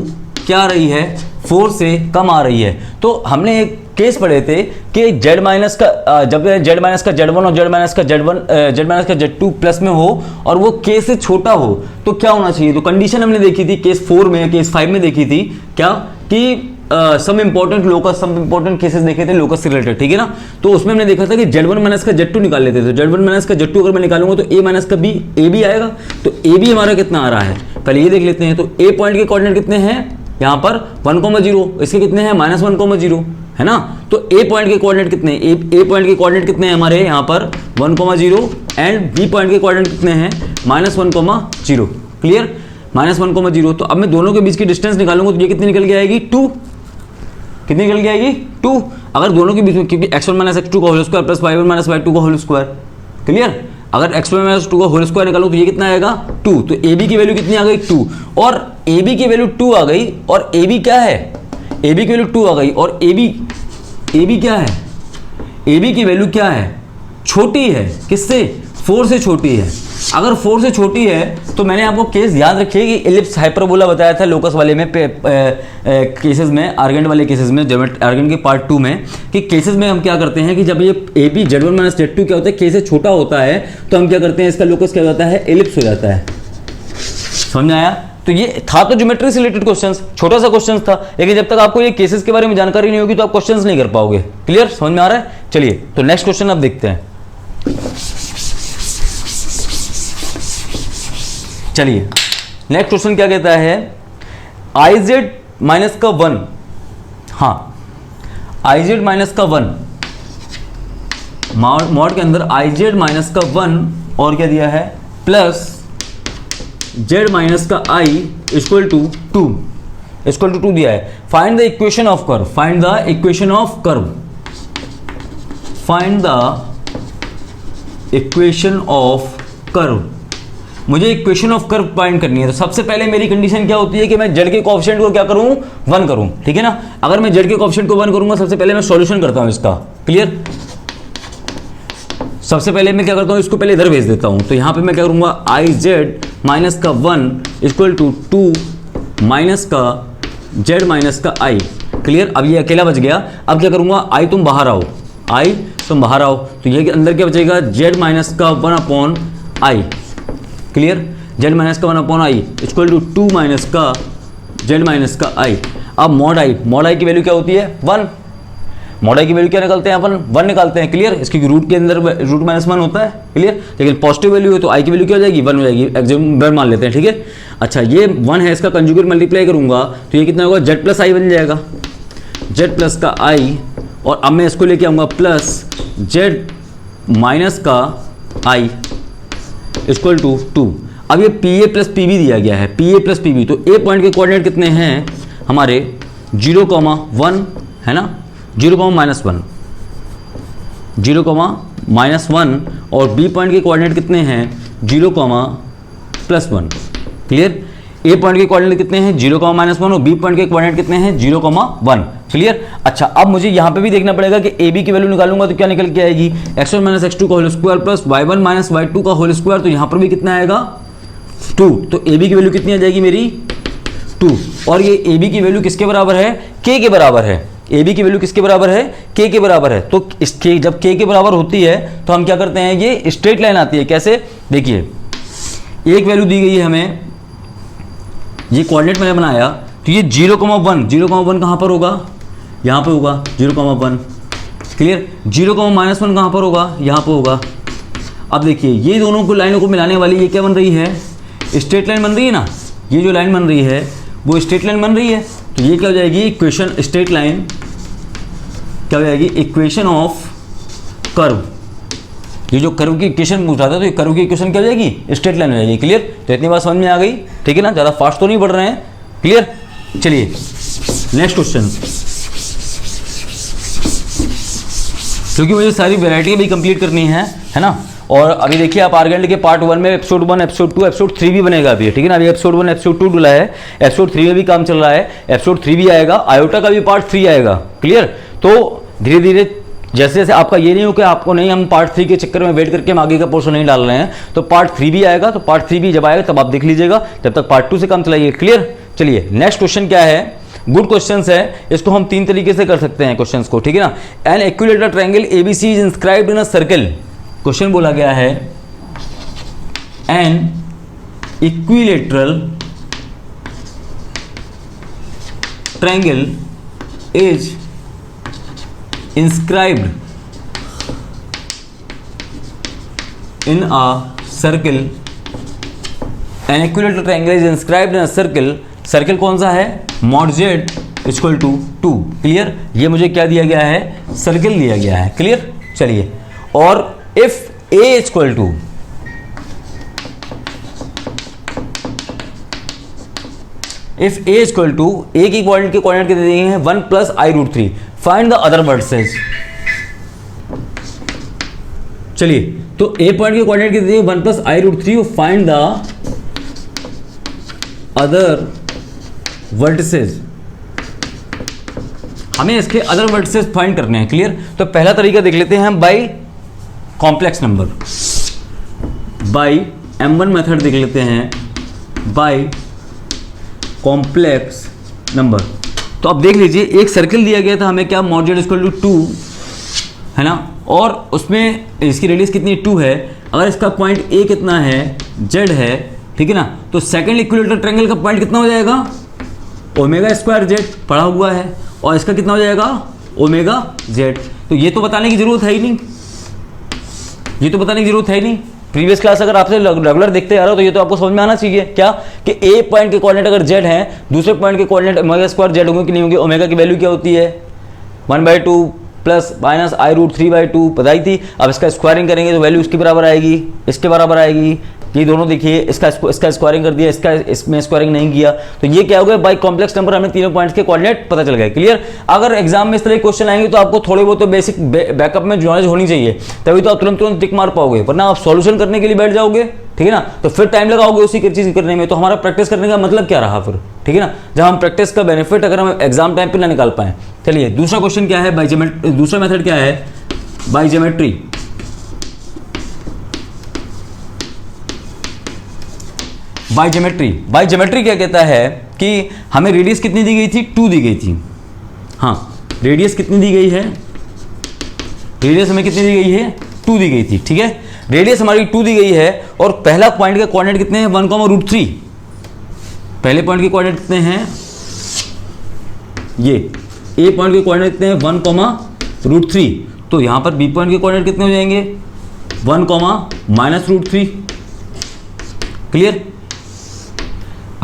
क्या आ रही है, 4 से कम आ रही है। तो हमने एक केस पढ़े थे कि जेड माइनस का, जब जेड माइनस का जेड वन और जेड माइनस का जेड टू प्लस में हो और वो के से छोटा हो तो क्या होना चाहिए। तो कंडीशन हमने देखी थी केस 4 में, केस 5 में देखी थी क्या, कि some important locus, some important cases देखे थे लोकस से रिलेटेड, ठीक है ना। तो उसमें हमने देखा था कि जेड वन माइनस का जेड टू निकाल लेते थे, जेड वन माइनस का जेड टू अगर मैं निकालूंगा तो ए माइनस का बी, ए बी आएगा। तो ए बी हमारा कितना आ रहा है, पहले ये देख लेते हैं। तो ए पॉइंट के कोऑर्डिनेट कितने हैं यहाँ पर 1,0, इसके कितने हैं -1,0, है ना। तो ए पॉइंट के कोऑर्डिनेट कितने, ए पॉइंट के कोऑर्डिनेट कितने हैं हमारे यहाँ पर 1,0 एंड बी पॉइंट के कोऑर्डिनेट कितने हैं -1,0, क्लियर, -1,0। तो अब मैं दोनों के बीच की डिस्टेंस निकालूंगा तो ये कितनी निकल के आएगी 2, कितनी निकल के आएगी 2। अगर दोनों के बीच में, क्योंकि x1 - x2 का whole square plus y1 - y2 का होल स्क्वायर, क्लियर। अगर x1 - x2 का होल स्क्वायर निकालूं तो ये कितना आएगा 2। तो ए बी की वैल्यू कितनी आ गई 2, और ए बी की वैल्यू 2 आ गई, और ए बी क्या है, ए बी की वैल्यू 2 आ गई, और ए बी क्या है, ए बी की वैल्यू क्या है, छोटी है, किससे, 4 से छोटी है। अगर 4 से छोटी है तो मैंने आपको केस याद रखिए कि एलिप्स हाइपरबोला बताया था लोकस वाले में, केसेस में, आर्गेंट वाले केसेस में, आर्गेंट के पार्ट 2 में, कि केसेस में हम क्या करते हैं कि जब ये ए बी Z1 - Z2 क्या होता है, के से छोटा होता है तो हम क्या करते हैं, इसका लोकस क्या हो जाता है, एलिप्स हो जाता है। समझ में आया। तो ये था तो ज्योमेट्री से रिलेटेड क्वेश्चंस, छोटा सा क्वेश्चन था, लेकिन जब तक आपको ये केसेस के बारे में जानकारी नहीं होगी तो आप क्वेश्चंस नहीं कर पाओगे, क्लियर, समझ में आ रहा है। चलिए तो नेक्स्ट क्वेश्चन अब देखते हैं। चलिए नेक्स्ट क्वेश्चन क्या कहता है, आई जेड माइनस का 1, हाँ आई जेड माइनस का 1, मॉड के अंदर आई जेड माइनस का 1 और क्या दिया है प्लस जेड माइनस का आई इक्वल टू 2 दिया है। Find the equation of curve, find the equation of curve, find the equation of curve. मुझे इक्वेशन ऑफ कर्व फाइंड करनी है। तो सबसे पहले मेरी कंडीशन क्या होती है कि मैं जेड के कोएफिशिएंट को क्या करूं 1 करूं, ठीक है ना। अगर मैं जेड के कोएफिशिएंट को 1 करूंगा, सबसे पहले मैं सॉल्यूशन करता हूं इसका, क्लियर। सबसे पहले मैं क्या करता हूं, इसको पहले इधर भेज देता हूं। तो यहां पे मैं क्या करूंगा, आई जेड माइनस का 1 इक्वल टू 2 माइनस का जेड माइनस का आई, क्लियर। अब ये अकेला बच गया। अब क्या करूंगा, आई तुम बाहर आओ, आई तुम बाहर आओ, तो ये अंदर क्या बचेगा, जेड माइनस का 1 upon i, clear. Z minus का 1 upon i equal to 2 minus का जेड माइनस का आई। अब मॉड आई की वैल्यू क्या होती है 1, मॉड आई की वैल्यू क्या निकालते हैं अपन 1 निकालते हैं, क्लियर। इसकी रूट के अंदर रूट माइनस 1 होता है, क्लियर। लेकिन पॉजिटिव वैल्यू है तो आई की वैल्यू क्या हो जाएगी 1 हो जाएगी, एग्जाम्पल मान लेते हैं, ठीक है। अच्छा ये 1 है, इसका कंजुगेट मल्टीप्लाई करूंगा तो ये कितना होगा, जेड प्लस आई बन जाएगा, जेड प्लस का आई। और अब मैं इसको लेके आऊँगा प्लस जेड माइनस का आई इक्वल टू 2। अब ये P A plus P B दिया गया है, P A plus P B. तो ए पॉइंट के कोऑर्डिनेट कितने हैं हमारे 0,1 है ना, 0,-1, 0,-1 और बी पॉइंट के कोऑर्डिनेट कितने हैं 0,+1, क्लियर। ए पॉइंट के कोऑर्डिनेट कितने हैं 0,-1 और बी पॉइंट के कोऑर्डिनेट कितने हैं 0,1, क्लियर। अच्छा अब मुझे यहाँ पे भी देखना पड़ेगा कि ए बी की वैल्यू निकालूंगा तो क्या निकल के आएगी, x1 माइनस x2 का whole square plus y1 minus y2 का होल स्क्वायर। तो यहाँ पर भी कितना आएगा 2, तो ए बी की वैल्यू कितनी आ जाएगी मेरी 2। और ये ए बी की वैल्यू किसके बराबर है, k के बराबर है। ए बी की वैल्यू किसके बराबर है, k के बराबर है। तो इसके जब k के बराबर होती है तो हम क्या करते हैं, ये स्ट्रेट लाइन आती है। कैसे, देखिए एक वैल्यू दी गई है हमें, ये कोऑर्डिनेट मैंने बनाया तो ये 0,1 कहाँ पर होगा, यहाँ पे होगा 0,1, क्लियर। 0,-1 कहाँ पर होगा, यहाँ पे होगा। अब देखिए ये दोनों को लाइनों को मिलाने वाली ये क्या बन रही है, स्ट्रेट लाइन बन रही है ना। ये जो लाइन बन रही है वो स्ट्रेट लाइन बन रही है। तो ये क्या हो जाएगी, इक्वेशन स्ट्रेट लाइन क्या हो जाएगी, इक्वेशन ऑफ कर्व। ये जो कर्व की इक्वेशन पूछ रहा था तो ये कर्व की इक्वेशन क्या हो जाएगी, स्ट्रेट लाइन हो जाएगी, क्लियर। तो इतनी बात समझ में आ गई, ठीक है ना, ज़्यादा फास्ट तो नहीं बढ़ रहे हैं, क्लियर। चलिए नेक्स्ट क्वेश्चन, क्योंकि मुझे सारी वैरायटी भी कंप्लीट करनी है ना। और अभी देखिए आप आर्गेंड के पार्ट 1 में एपिसोड 1, एपिसोड 2, एपिसोड 3 भी बनेगा अभी, ठीक है ना। अभी एपिसोड 1 एपिसोड 2 डुला है, एपिसोड 3 में भी काम चल रहा है, एपिसोड 3 भी आएगा, आयोटा का भी पार्ट 3 आएगा, क्लियर। तो धीरे धीरे जैसे जैसे आपका ये नहीं हो कि आपको नहीं हम पार्ट 3 के चक्कर में वेट करके हम आगे का पोर्शन नहीं डाल रहे हैं, तो पार्ट 3 भी आएगा। तो पार्ट 3 भी जब आएगा तब आप देख लीजिएगा, जब तक पार्ट 2 से काम चलाइए, क्लियर। चलिए नेक्स्ट क्वेश्चन क्या है, गुड क्वेश्चन है। इसको हम 3 तरीके से कर सकते हैं क्वेश्चन को, ठीक है ना। An equilateral triangle ABC is inscribed in a circle. Question बोला गया है an equilateral triangle is inscribed in a circle, an equilateral triangle is inscribed in a circle। Circle कौन सा है, mod z equal to 2, clear. ये मुझे क्या दिया गया है, सर्कल दिया गया है, क्लियर। चलिए और if a equal to if a equal to a की कोऑर्डिनेट के कोऑर्डिनेट कितने दिए हैं 1 + i√3। Find the other vertices. चलिए तो ए पॉइंट के कोऑर्डिनेट कितने दिए 1 + i√3। Find the other vertices. हमें इसके अदर वर्टिसेस फाइंड करने हैं, क्लियर। तो पहला तरीका देख लेते हैं हम by complex number, by M1 method देख लेते हैं, बाय कॉम्प्लेक्स नंबर। तो अब देख लीजिए एक सर्कल दिया गया था हमें, क्या mod z इक्वल टू 2 है ना, और उसमें इसकी रेडियस कितनी 2 है। अगर इसका पॉइंट A कितना है, Z है, ठीक है ना। तो सेकंड इक्विलेटरल ट्रायंगल का पॉइंट कितना हो जाएगा, ω²z पढ़ा हुआ है, और इसका कितना हो जाएगा ω z। तो ये तो बताने की जरूरत है ही नहीं, ये तो बताने की जरूरत है ही नहीं, प्रीवियस क्लास अगर आपसे रेगुलर देखते आ रहे हो तो ये तो आपको समझ में आना चाहिए क्या, कि ए पॉइंट के कोऑर्डिनेट अगर जेड है, दूसरे पॉइंट के कोऑर्डिनेट ओमेगा स्क्वायर जेड होंगे कि नहीं होंगे। ओमेगा की वैल्यू क्या होती है 1/2 प्लस माइनस i√3/2 बताई थी। अब इसका स्क्वायरिंग करेंगे तो वैल्यू इसके बराबर आएगी, इसके बराबर आएगी। ये दोनों देखिए, इसका स्क्वायरिंग कर दिया, इसका इसमें स्क्वायरिंग नहीं किया, तो ये क्या हो गया, बाई कॉम्प्लेक्स नंबर हमें तीनों पॉइंट्स के कोऑर्डिनेट पता चल गए। क्लियर। अगर एग्जाम में इस तरह के क्वेश्चन आएंगे तो आपको थोड़े बहुत तो बेसिक बैकअप में नॉलेज होनी चाहिए, तभी तो आप तुरंत टिक मार पाओगे, वरना आप सॉल्यूशन करने के लिए बैठ जाओगे, ठीक है ना, तो फिर टाइम लगाओगे उसी चीज करने में। तो हमारा प्रैक्टिस करने का मतलब क्या रहा फिर, ठीक है ना, जब हम प्रैक्टिस का बेनिफिट अगर हम एग्जाम टाइम पे ना निकाल पाए। चलिए दूसरा क्वेश्चन क्या है, दूसरा मेथड क्या है, बाय ज्योमेट्री। बाय ज्योमेट्री क्या कहता है कि हमें रेडियस कितनी दी गई थी, 2 दी गई थी। हाँ, रेडियस कितनी दी गई है, रेडियस हमें कितनी दी गई है, 2 दी गई थी, ठीक है। रेडियस हमारी 2 दी गई है और पहला पॉइंट के कोऑर्डिनेट कितने हैं 1,√3। पहले पॉइंट के कोऑर्डिनेट कितने हैं, ये ए पॉइंट के कोऑर्डिनेट कितने हैं 1,√3। तो यहां पर बी पॉइंट के कोऑर्डिनेट कितने हो जाएंगे 1,-√3। क्लियर।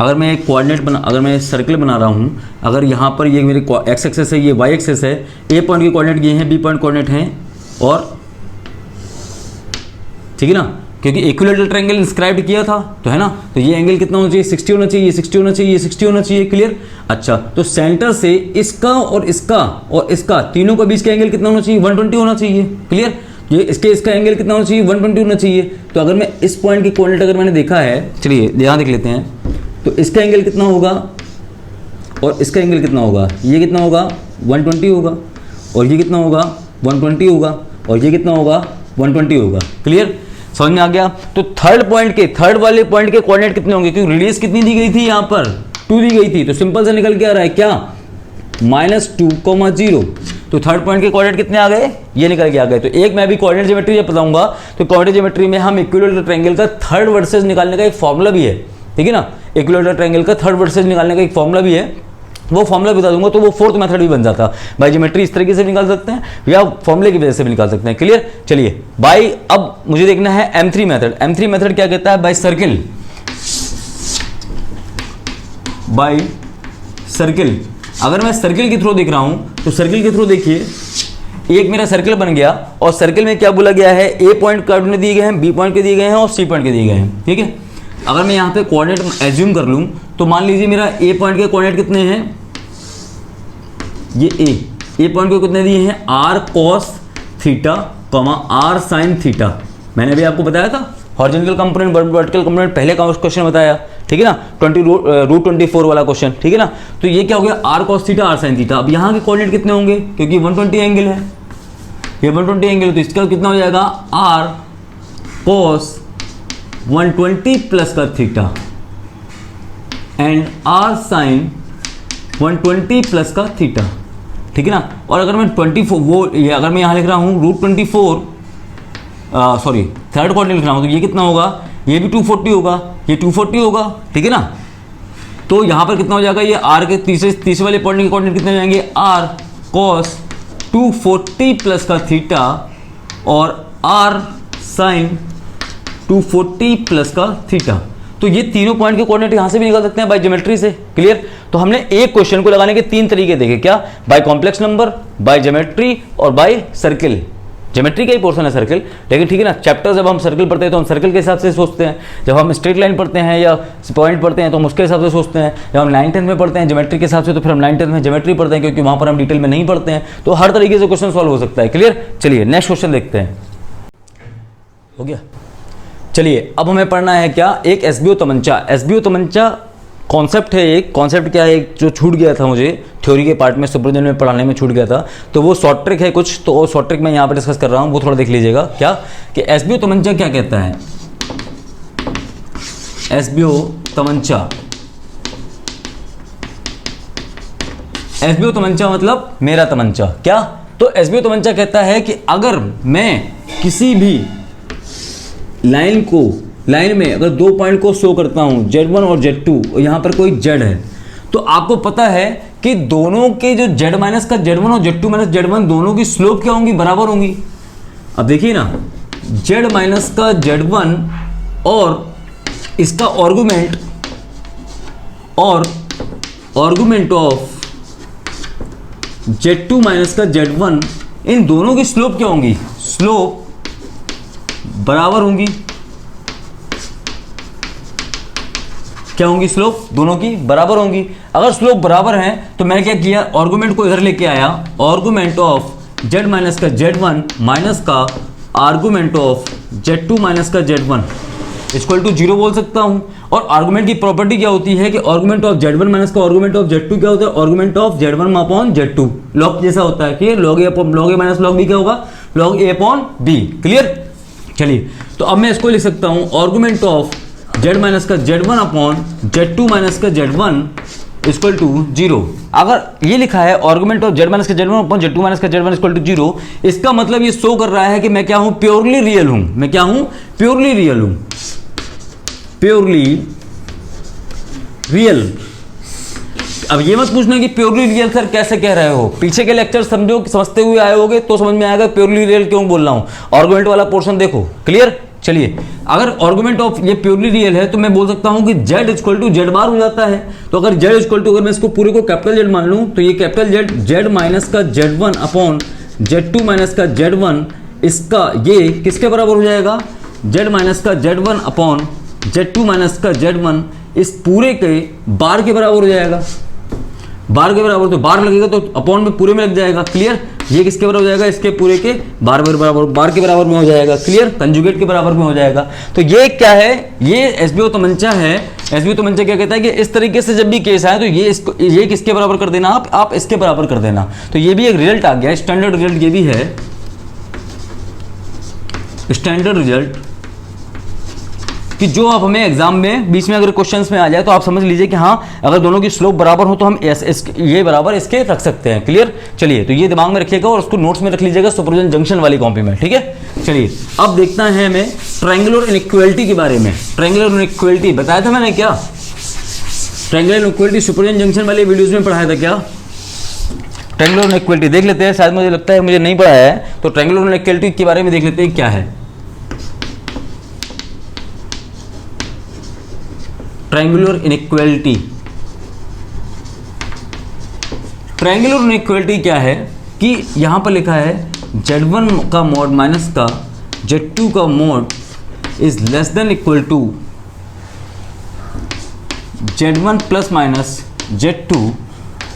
अगर मैं एक कोऑर्डिनेट अगर मैं सर्कल बना रहा हूं, अगर यहां पर ये मेरे एक्स एक्सेस है, ये वाई एक्सेस है, ए पॉइंट के कोऑर्डिनेट ये हैं, बी पॉइंट कोऑर्डिनेट हैं, और ठीक है ना, क्योंकि इक्विलैटरल ट्रायंगल इंस्क्राइब किया था तो है ना, तो ये एंगल कितना होना चाहिए 60 होना चाहिए, 60 होना चाहिए, 60 होना चाहिए। क्लियर। अच्छा, तो सेंटर से इसका और इसका तीनों के बीच का एंगल कितना होना चाहिए 120 होना चाहिए। क्लियर। ये इसका एंगल कितना होना चाहिए 120 होना चाहिए। तो अगर मैं इस पॉइंट की कोऑर्डिनेट अगर मैंने देखा है, चलिए यहां देख लेते हैं, तो इसका एंगल कितना होगा और इसका एंगल कितना होगा, ये कितना होगा 120 होगा, और ये कितना होगा 120 होगा, और ये कितना होगा 120 होगा। क्लियर। समझ में आ गया। तो थर्ड वाले पॉइंट के कोऑर्डिनेट कितने होंगे, क्योंकि रेडियस कितनी दी गई थी, यहां पर 2 दी गई थी, तो सिंपल से निकल के आ रहा है क्या -2,0। तो थर्ड पॉइंट के कोऑर्डिनेट कितने आ गए, ये निकल के आ गए। तो एक मैं भी कोऑर्डिनेट ज्योमेट्री जब बताऊंगा तो कोऑर्डिनेट ज्योमेट्री में हम इक्विलैटरल ट्रायंगल का थर्ड वर्सेस निकालने का एक फॉर्मूला भी है, ठीक है ना, इक्विलैटरल ट्रायंगल का थर्ड वर्सेस निकालने का एक फॉर्मूला भी है, वो फॉर्मूला बता दूंगा तो वो फोर्थ मेथड भी बन जाता। बाय ज्योमेट्री इस तरीके से निकाल सकते हैं या फॉर्मूले की वजह से भी निकाल सकते हैं। क्लियर। चलिए बाय, अब मुझे देखना है M3 मेथड। M3 मेथड क्या कहता है, बाय सर्किल। बाय सर्किल, अगर मैं सर्किल के थ्रू देख रहा हूं तो सर्किल के थ्रू देखिए, एक मेरा सर्किल बन गया और सर्किल में क्या बोला गया है, ए पॉइंट कोऑर्डिनेट दिए गए हैं, बी पॉइंट के दिए गए हैं और सी पॉइंट के दिए गए हैं, ठीक है। अगर मैं यहाँ पे कोऑर्डिनेट एज्यूम कर लूँ तो मान लीजिए मेरा ए पॉइंट के कोऑर्डिनेट कितने हैं, ये ए पॉइंट को कितने दिए हैं r cos theta, r sin theta. मैंने भी आपको बताया था हॉरिजॉन्टल कंपोनेंट वर्टिकल कंपोनेंट पहले का क्वेश्चन बताया, ठीक है ना, √24 वाला क्वेश्चन, ठीक है ना। तो ये क्या हो गया r cos theta, r sin theta. अब यहाँ के कोऑर्डिनेट कितने होंगे, क्योंकि 120 एंगल है, ये 120 एंगल, तो इसका कितना हो जाएगा r cos 120 प्लस का theta and r sin 120 plus का थीटा, ठीक है ना। और अगर मैं 24 वो ये अगर मैं यहाँ लिख रहा हूँ √24 सॉरी थर्ड कोऑर्डिनेट लिख रहा हूँ, तो ये कितना होगा, ये भी 240 होगा, ये 240 होगा, ठीक है ना। तो यहाँ पर कितना हो जाएगा, ये r के तीसरे वाले पॉइंट के कोऑर्डिनेट कितने हो जाएंगे, r cos 240 प्लस का थीटा और r sin 240 प्लस का थीटा। तो ये तीनों पॉइंट के कोऑर्डिनेट यहां से भी निकाल सकते हैं बाय ज्योमेट्री से। क्लियर। तो हमने एक क्वेश्चन को लगाने के 3 तरीके देखे, क्या, by complex number, by geometry और बाय सर्किल। ज्योमेट्री का ही पोर्शन है सर्किल, लेकिन ठीक है ना, चैप्टर जब हम सर्किल पढ़ते हैं तो हम सर्किल के हिसाब से सोचते हैं, जब हम स्ट्रेट लाइन पढ़ते हैं या पॉइंट पढ़ते हैं तो हम उसके हिसाब से सोचते हैं, जब हम 9th 10th में पढ़ते हैं ज्योमेट्री के हिसाब से तो फिर हम 9th 10th में ज्योमेट्री पढ़ते हैं, क्योंकि वहां पर हम डिटेल में नहीं पढ़ते हैं। तो हर तरीके से क्वेश्चन सॉल्व हो सकता है। क्लियर। चलिए नेक्स्ट क्वेश्चन देखते हैं, हो गया। चलिए अब हमें पढ़ना है क्या, एक एसबीओ तमंचा। एसबीओ तमंचा कॉन्सेप्ट है, एक कॉन्सेप्ट क्या है, एक जो छूट गया था मुझे थ्योरी के पार्ट में, सुपरविजन में पढ़ाने में छूट गया था, तो वो शॉर्ट ट्रिक है कुछ, तो वो शॉर्ट ट्रिक मैं यहाँ पर डिस्कस कर रहा हूँ, वो थोड़ा देख लीजिएगा। क्या कि एसबीओ तमंचा क्या कहता है, एसबीओ तमंचा, एसबीओ तमंचा मतलब मेरा तमंचा। क्या, तो एसबीओ तमंचा कहता है कि अगर मैं किसी भी लाइन में अगर 2 पॉइंट को शो करता हूं Z1 और Z2 और यहां पर कोई Z है, तो आपको पता है कि दोनों के जो Z माइनस का Z1 और Z2 माइनस Z1 दोनों की स्लोप क्या होंगी, बराबर होंगी। अब देखिए ना, z माइनस का z1 और इसका आर्गुमेंट ऑफ z2 माइनस का z1, इन दोनों की स्लोप क्या होंगी? स्लोप बराबर होंगी। क्या होंगी? स्लोप दोनों की बराबर होंगी। अगर स्लोप बराबर हैं तो मैंने क्या किया, आर्गुमेंट को इधर लेके आया, आर्गुमेंट ऑफ z माइनस का z1 माइनस का आर्गुमेंट ऑफ z2 माइनस का z1 इक्वल टू 0 बोल सकता हूं। और आर्गुमेंट की प्रॉपर्टी क्या होती है कि आर्गुमेंट ऑफ z1 माइनस का आर्गुमेंट ऑफ z2 क्या होता है? Argument of z1 upon z2, log जैसा होता है कि log a minus log b क्या होगा? log a upon b। Clear? चलिए, तो अब मैं इसको लिख सकता हूं, आर्गुमेंट ऑफ z माइनस का z1 अपॉन z2 माइनस का z1 इक्वल टू 0। अगर ये लिखा है आर्गुमेंट ऑफ z माइनस का z1 अपॉन z2 माइनस का z1 इक्वल टू 0, इसका मतलब ये शो कर रहा है कि मैं क्या हूं? प्योरली रियल हूं। मैं क्या हूं? प्योरली रियल हूं। Purely real. अब ये मत पूछना कि प्योरली रियल सर कैसे कह रहे हो, पीछे के लेक्चर समझते हुए आए होगे तो समझ में आएगा प्योरली रियल क्यों बोल रहा हूं। आर्गुमेंट वाला पोर्शन देखो। क्लियर? चलिए, अगर आर्गुमेंट ऑफ ये प्योरली रियल है तो मैं बोल सकता हूं कि z इक्वल टू z बार हो जाता है। तो अगर z इक्वल टू, अगर मैं इसको पूरे को कैपिटल Z मान लूं तो ये कैपिटल Z माइनस का z1 अपॉन z2 माइनस का z1, इसका ये किसके बराबर हो जाएगा? z माइनस का z1 अपॉन z2 माइनस का z1, इस पूरे के बार के बराबर हो जाएगा। बार के बराबर, तो बार लगेगा तो अपॉन में पूरे में लग जाएगा। क्लियर? ये किसके बराबर हो जाएगा? इसके पूरे के बार के बराबर में हो जाएगा। क्लियर? कंजुगेट के बराबर में हो जाएगा। तो ये क्या है? ये एसबीओ तमंचा है। एसबीओ तमंचा क्या कहता है कि इस तरीके से जब भी केस आए तो ये किसके बराबर कर देना, आप इसके बराबर कर देना। तो ये भी एक रिजल्ट आ गया, स्टैंडर्ड रिजल्ट ये भी है, स्टैंडर्ड रिजल्ट, कि जो आप हमें एग्जाम में बीच में अगर क्वेश्चंस में आ जाए तो आप समझ लीजिए कि हाँ, अगर दोनों की स्लोप बराबर हो तो हम ये बराबर इसके रख सकते हैं। क्लियर? चलिए, तो ये दिमाग में रखिएगा और उसको नोट्स में रख लीजिएगा सुपरपोजिशन जंक्शन वाली कॉपी में। ठीक है? चलिए, अब देखना है हमें ट्रायंगुलर इनइक्वालिटी के बारे में। ट्रायंगुलर इनइक्वालिटी बताया था मैंने क्या? ट्रायंगुलर इनइक्वालिटी सुपरपोजिशन जंक्शन वाले वीडियोज में पढ़ाया था क्या? ट्रायंगुलर इनइक्वालिटी देख लेते हैं, शायद मुझे लगता है मुझे नहीं पढ़ाया है, तो ट्रायंगुलर इनइक्वालिटी के बारे में देख लेते हैं क्या है। ट्रायंगुलर इनइक्वालिटी, ट्रायंगुलर इनइक्वालिटी क्या है कि यहां पर लिखा है z1 का मॉड माइनस का z2 का mod is less than equal to z1 plus minus z2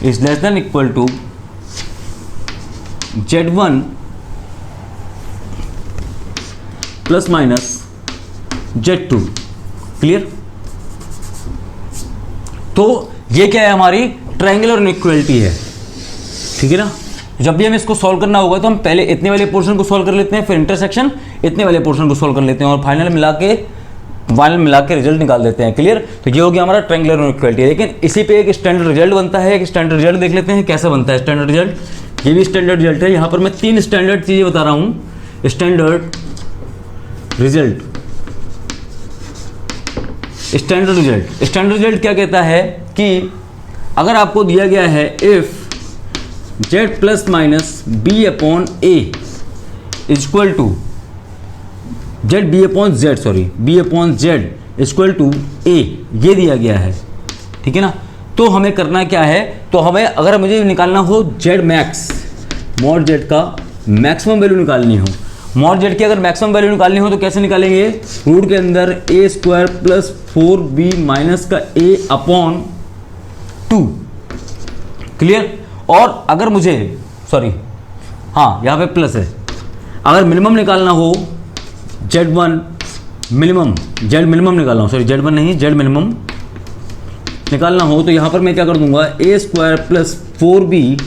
is less than equal to z1 plus minus z2। Clear? तो ये क्या है? हमारी ट्रायंगुलर इनइक्वालिटी है। ठीक है ना? जब भी हमें इसको सॉल्व करना होगा तो हम पहले इतने वाले पोर्शन को सॉल्व कर लेते हैं, फिर इंटरसेक्शन इतने वाले पोर्शन को सॉल्व कर लेते हैं और फाइनल मिला के रिजल्ट निकाल देते हैं। क्लियर? तो ये हो गया हमारा ट्रायंगुलर इनइक्वालिटी। लेकिन इसी पे एक स्टैंडर्ड रिजल्ट बनता है। एक स्टैंडर्ड रिजल्ट देख लेते हैं कैसा बनता है स्टैंडर्ड रिजल्ट। ये भी स्टैंडर्ड रिजल्ट है। यहाँ पर मैं 3 स्टैंडर्ड चीजें बता रहा हूँ। Standard result, standard result, standard result क्या कहता है कि अगर आपको दिया गया है if z plus minus B upon A equal to B upon Z equal to A, ये दिया गया है। ठीक है ना? तो हमें करना क्या है? तो हमें अगर मुझे निकालना हो z मैक्स, मॉड z का मैक्सिमम वैल्यू निकालनी हो, मॉड z की अगर मैक्सिमम वैल्यू निकालनी हो तो कैसे निकालेंगे? रूट के अंदर a square plus 4b minus का a अपॉन 2। क्लियर? और अगर मुझे यहाँ पे प्लस है, अगर मिनिमम निकालना हो z1 मिनिमम, z मिनिमम निकालना हो, z1 नहीं, z मिनिमम निकालना हो तो यहाँ पर मैं क्या कर दूंगा? a square plus 4b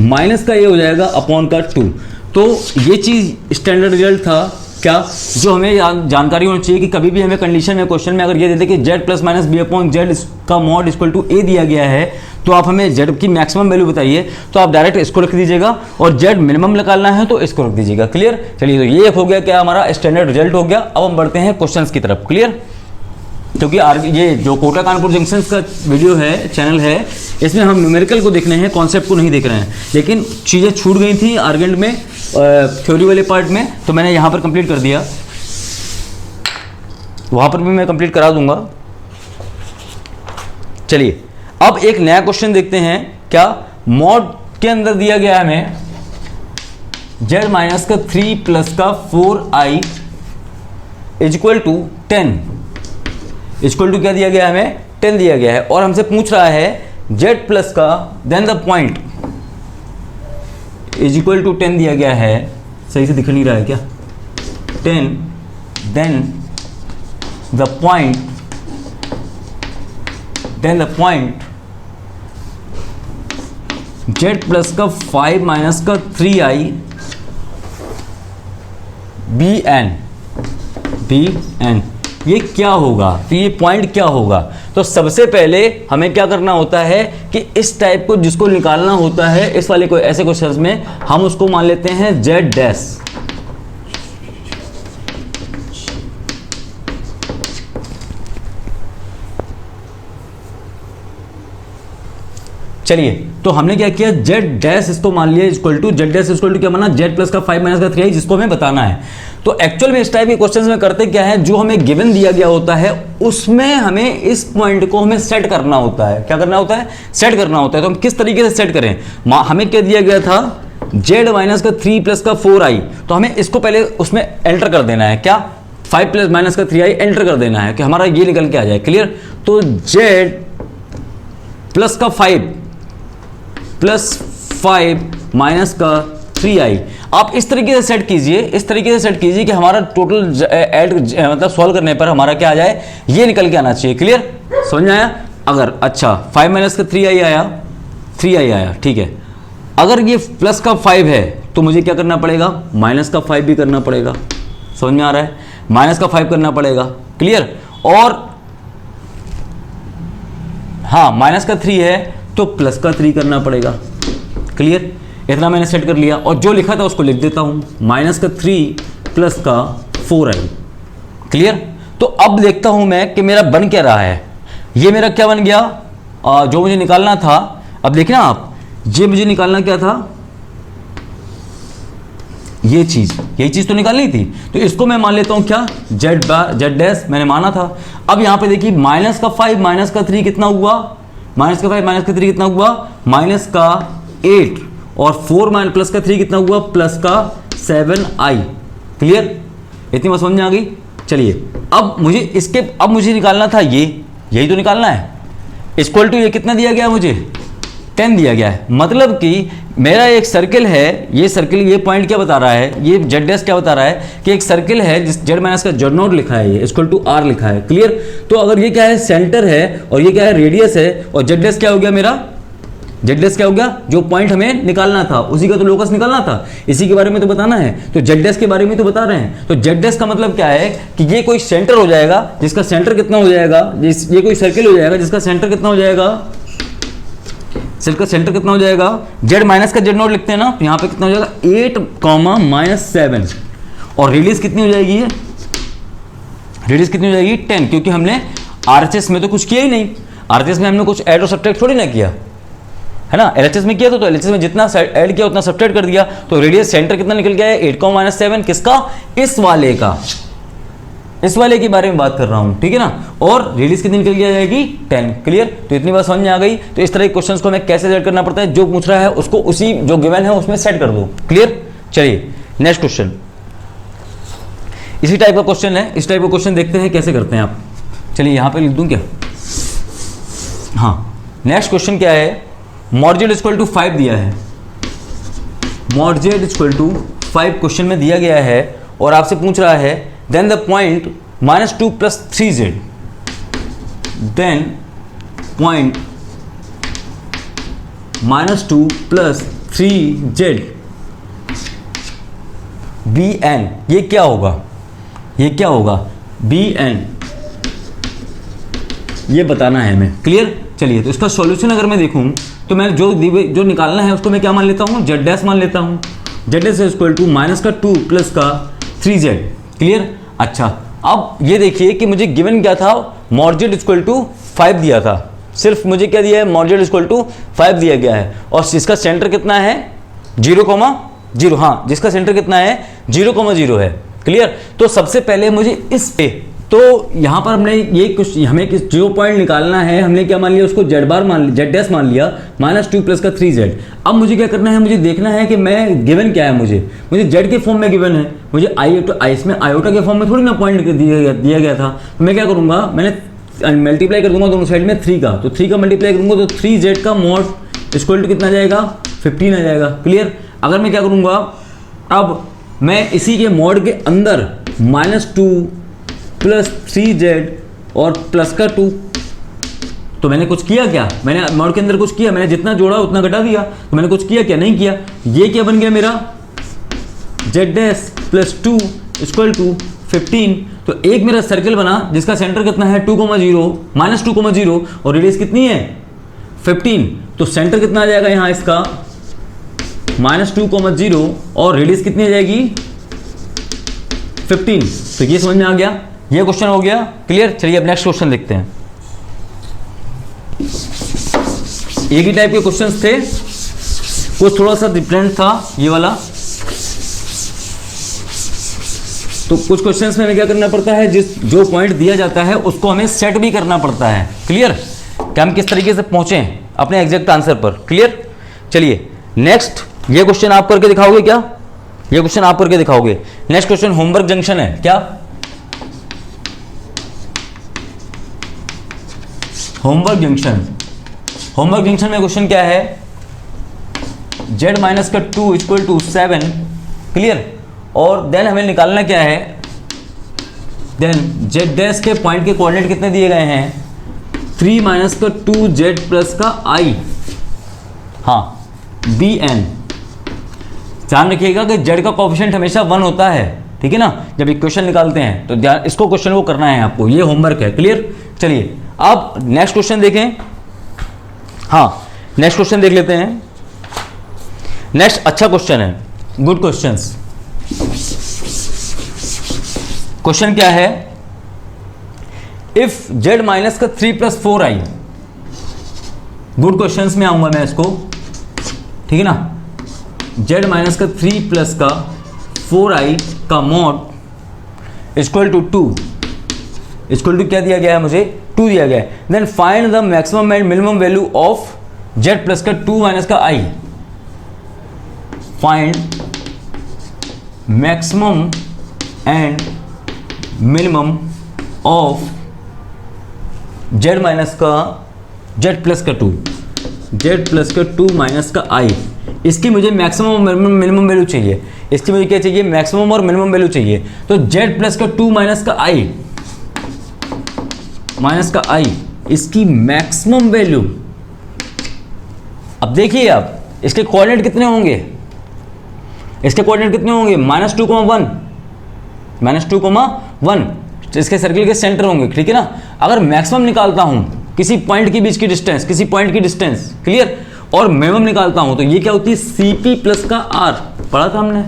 minus का a हो जाएगा अपॉन का 2। तो ये चीज़ स्टैंडर्ड रिजल्ट था क्या, जो हमें जानकारी होनी चाहिए कि कभी भी हमें कंडीशन में क्वेश्चन में अगर ये देते कि z plus minus B upon z का मॉड इक्वल टू ए दिया गया है तो आप हमें z की मैक्सिमम वैल्यू बताइए, तो आप डायरेक्ट इसको रख दीजिएगा और z मिनिमम निकालना है तो इसको रख दीजिएगा। क्लियर? चलिए, तो ये हो गया क्या हमारा स्टैंडर्ड रिजल्ट हो गया। अब हम बढ़ते हैं क्वेश्चंस की तरफ। क्लियर? क्योंकि ये जो कोटा कानपुर जंक्शन का वीडियो है, चैनल है, इसमें हम न्यूमेरिकल को देख रहे हैं, कॉन्सेप्ट को नहीं देख रहे हैं। लेकिन चीज़ें छूट गई थी आर्गेंट में, थ्योरी वाले पार्ट में, तो मैंने यहाँ पर कंप्लीट कर दिया, वहाँ पर भी मैं कंप्लीट करा दूंगा। चलिए अब एक नया क्वेश्चन देखते हैं। क्या मॉड के अंदर दिया गया है हमें z माइनस का 3 प्लस का 4i is equal to 10, equal to क्या दिया गया है हमें 10 दिया गया है, और हमसे पूछ रहा है z प्लस का then the point is equal to 10 दिया गया है, सही से दिख नहीं रहा है क्या, 10 then the point z plus का 5 माइनस का 3i bn, ये क्या होगा, तो ये पॉइंट क्या होगा। तो सबसे पहले हमें क्या करना होता है कि इस टाइप को जिसको निकालना होता है, इस वाले को ऐसे क्वेश्चंस में हम उसको मान लेते हैं z डैश। चलिए तो हमने क्या किया, z डैश इसको मान लिया equal to, z dash equal to क्या माना, z प्लस का 5 माइनस का 3i, जिसको हमें बताना है। तो एक्चुअल में इस टाइप के क्वेश्चंस में करते क्या है, जो हमें गिवन दिया गया होता है उसमें हमें इस पॉइंट को हमें सेट करना होता है। क्या करना होता है, सेट करना होता है। तो हम किस तरीके से सेट करें, हमें क्या दिया गया था, z माइनस का 3 प्लस का 4i, तो हमें इसको पहले उसमें एंटर कर देना है, क्या 5 प्लस माइनस का 3i एंटर कर देना है कि हमारा ये निकल के आ जाए। क्लियर। तो z प्लस का 5 प्लस 5 माइनस का 3i, आप इस तरीके से सेट कीजिए, इस तरीके से सेट कीजिए कि हमारा टोटल ऐड मतलब सॉल्व करने पर हमारा क्या आ जाए, ये निकल के आना चाहिए। क्लियर, समझ में आया। अगर अच्छा 5 माइनस का 3i आया, 3i आया, ठीक है। अगर ये प्लस का 5 है तो मुझे क्या करना पड़ेगा, माइनस का 5 भी करना पड़ेगा। समझ में आ रहा है, माइनस का 5 करना पड़ेगा। क्लियर। और हाँ माइनस का 3 है तो प्लस का 3 करना पड़ेगा। क्लियर, इतना मैंने सेट कर लिया, और जो लिखा था उसको लिख देता हूं, माइनस का 3 प्लस का 4i। क्लियर। तो अब देखता हूं मैं कि मेरा बन क्या रहा है, ये मेरा क्या बन गया, जो मुझे निकालना था। अब देखना आप, ये मुझे निकालना क्या था, ये चीज, यही चीज तो निकालनी थी, तो इसको मैं मान लेता हूं क्या, z डैश मैंने माना था। अब यहां पे देखिए माइनस का 5 माइनस का 3 कितना हुआ, माइनस का 5 माइनस का 3 कितना हुआ, माइनस का 8, और 4 माइनस प्लस का 3 कितना हुआ, प्लस का 7i। क्लियर, इतनी बात समझ में आ गई। चलिए अब मुझे निकालना था ये, यही तो निकालना है। इक्वल टू ये कितना दिया गया, मुझे 10 दिया गया है। मतलब कि मेरा एक सर्किल है, ये सर्किल, ये पॉइंट क्या बता रहा है, ये जेड डैश क्या बता रहा है कि एक सर्किल है जिस जेड माइनस का जेड नोट लिखा है, ये इक्वल टू आर लिखा है। क्लियर। तो अगर ये क्या है, सेंटर है, और ये क्या है, रेडियस है, और जेड डैश क्या हो गया मेरा, जेड डैश क्या हो गया, जो पॉइंट हमें निकालना था उसी का तो लोकस निकालना था, इसी के बारे में तो बताना है। तो जेड डैश के बारे में तो बता रहे हैं। तो जेड डैश का मतलब क्या है कि ये कोई सेंटर हो जाएगा जिसका सेंटर कितना हो जाएगा, ये कोई सर्किल हो जाएगा जिसका सेंटर कितना हो जाएगा, सेल का सेंटर कितना हो जाएगा, जेड माइनस का जेड नोट लिखते हैं ना, तो यहाँ पे कितना हो जाएगा 8, -7, और रेडियस कितनी हो जाएगी, ये रेडियस कितनी हो जाएगी 10, क्योंकि हमने आरएचएस में तो कुछ किया ही नहीं, आरएचएस में हमने कुछ ऐड और सब्ट्रैक्ट थोड़ी ना किया है ना, एलएचएस में किया तो एलएचएस में जितना ऐड किया उतना सब्ट्रैक्ट कर दिया। तो रेडियस सेंटर कितना निकल गया है 8, किसका, इस वाले का, इस वाले के बारे में बात कर रहा हूं, ठीक है ना। और रेडियस कितनी निकल जाएगी 10। क्लियर। तो इतनी बात समझ में आ गई। तो इस तरह के क्वेश्चंस को हमें कैसे सेट करना पड़ता है, जो पूछ रहा है उसको उसी जो गिवन है उसमें सेट कर दो। क्लियर। चलिए नेक्स्ट क्वेश्चन, इसी टाइप का क्वेश्चन है, इस टाइप का क्वेश्चन देखते हैं कैसे करते हैं आप। चलिए यहां पे लिख दूं क्या, हाँ नेक्स्ट क्वेश्चन क्या है, मॉड जेड इक्वल टू 5 दिया है, mod z equal to 5 question में दिया गया है, और आपसे पूछ रहा है then the point -2 + 3z, then point -2 + 3z bn, ये क्या होगा, ये क्या होगा bn, ये बताना है हमें। क्लियर। चलिए तो इसका सॉल्यूशन अगर मैं देखूं तो मैं जो निकालना है उसको मैं क्या मान लेता हूं, जेड डैश मान लेता हूं, z dash equal to -2 + 3z। Clear. अच्छा अब ये देखिए कि मुझे गिवन क्या था, मॉड जेड इक्वल टू 5 दिया था, सिर्फ मुझे क्या दिया है, मॉड जेड इक्वल टू 5 दिया गया है, और इसका सेंटर कितना है 0, जीरो, हाँ, जिसका सेंटर कितना है 0,0 है। क्लियर। तो सबसे पहले मुझे इस पे, तो यहाँ पर हमने ये कुछ, हमें जो पॉइंट निकालना है, हमने क्या मान लिया उसको जेड बार मान लिया, जेड डैश मान लिया, -2 प्लस का 3z। अब मुझे क्या करना है, मुझे देखना है कि मैं गिवन क्या है, मुझे जेड के फॉर्म में गिवन है, मुझे इसमें आयोटा के फॉर्म में थोड़ी ना पॉइंट दिया गया था। तो मैं क्या करूँगा, मैंने मल्टीप्लाई कर दूंगा दोनों साइड में 3 का, तो 3 का मल्टीप्लाई करूँगा तो 3z का मॉड इक्वल टू कितना जाएगा, 15 आ जाएगा। क्लियर। अगर मैं क्या करूँगा, अब मैं इसी के मॉड के अंदर -2 प्लस 3z और प्लस का 2, तो मैंने कुछ किया क्या, मैंने मॉड के अंदर कुछ किया, मैंने जितना जोड़ा उतना घटा दिया, तो मैंने कुछ किया क्या, नहीं किया। ये क्या बन गया मेरा, z dash plus 2 equal to 15। तो एक मेरा सर्कल बना जिसका सेंटर कितना है 2,0 -2,0 और रेडियस कितनी है 15। तो सेंटर कितना आ जाएगा यहाँ इसका -2,0 और रेडियस कितनी आ जाएगी 15। तो ये समझ में आ गया, ये क्वेश्चन हो गया। क्लियर। चलिए अब नेक्स्ट क्वेश्चन देखते हैं। एक ही टाइप के क्वेश्चंस थे, कुछ थोड़ा सा डिफरेंट था ये वाला। तो कुछ क्वेश्चंस में हमें क्या करना पड़ता है, जो पॉइंट दिया जाता है उसको हमें सेट भी करना पड़ता है। क्लियर। कि हम किस तरीके से पहुंचे अपने एग्जैक्ट आंसर पर। क्लियर। चलिए नेक्स्ट, ये क्वेश्चन आप करके दिखाओगे क्या, ये क्वेश्चन आप करके दिखाओगे। नेक्स्ट क्वेश्चन होमवर्क जंक्शन है क्या, होमवर्क जंक्शन। होमवर्क जंक्शन में क्वेश्चन क्या है, z माइनस का 2 इक्वल टू 7। क्लियर। और देन हमें निकालना क्या है, देन z डैश के पॉइंट के कोऑर्डिनेट कितने दिए गए हैं, 3 माइनस का 2z प्लस का i, हाँ bn। ध्यान रखिएगा कि z का कोएफिशिएंट हमेशा 1 होता है, ठीक है ना, जब इक्वेशन निकालते हैं तो ध्यान, इसको क्वेश्चन वो करना है आपको, ये होमवर्क है। क्लियर। चलिए अब नेक्स्ट क्वेश्चन देखें। हाँ नेक्स्ट क्वेश्चन देख लेते हैं। नेक्स्ट अच्छा क्वेश्चन है, गुड क्वेश्चंस। क्वेश्चन क्या है, इफ z माइनस का 3 प्लस 4i। गुड क्वेश्चंस में आऊंगा मैं इसको, ठीक है ना। z माइनस का 3 प्लस का 4i का mod equal to 2, equal to क्या दिया गया है मुझे, 2 दिया गया है। Then find the maximum and minimum value of z plus का 2 माइनस का i। Find maximum and minimum of z minus का z प्लस का 2, z प्लस का 2 माइनस का i। इसकी मुझे मैक्सिमम और मिनिमम वैल्यू चाहिए, इसकी मुझे क्या चाहिए, मैक्सिमम और मिनिमम वैल्यू चाहिए। तो z प्लस का 2 माइनस का i, माइनस का i, इसकी मैक्सिमम वैल्यू। अब देखिए आप इसके कोऑर्डिनेट कितने होंगे, इसके कोऑर्डिनेट कितने होंगे, -2,1, -2,1 इसके सर्किल के सेंटर होंगे, ठीक है ना। अगर मैक्सिमम निकालता हूं किसी पॉइंट के बीच की डिस्टेंस, किसी पॉइंट की डिस्टेंस, क्लियर, और मिनिमम निकालता हूं तो ये क्या होती है, CP प्लस का R, पढ़ा था हमने।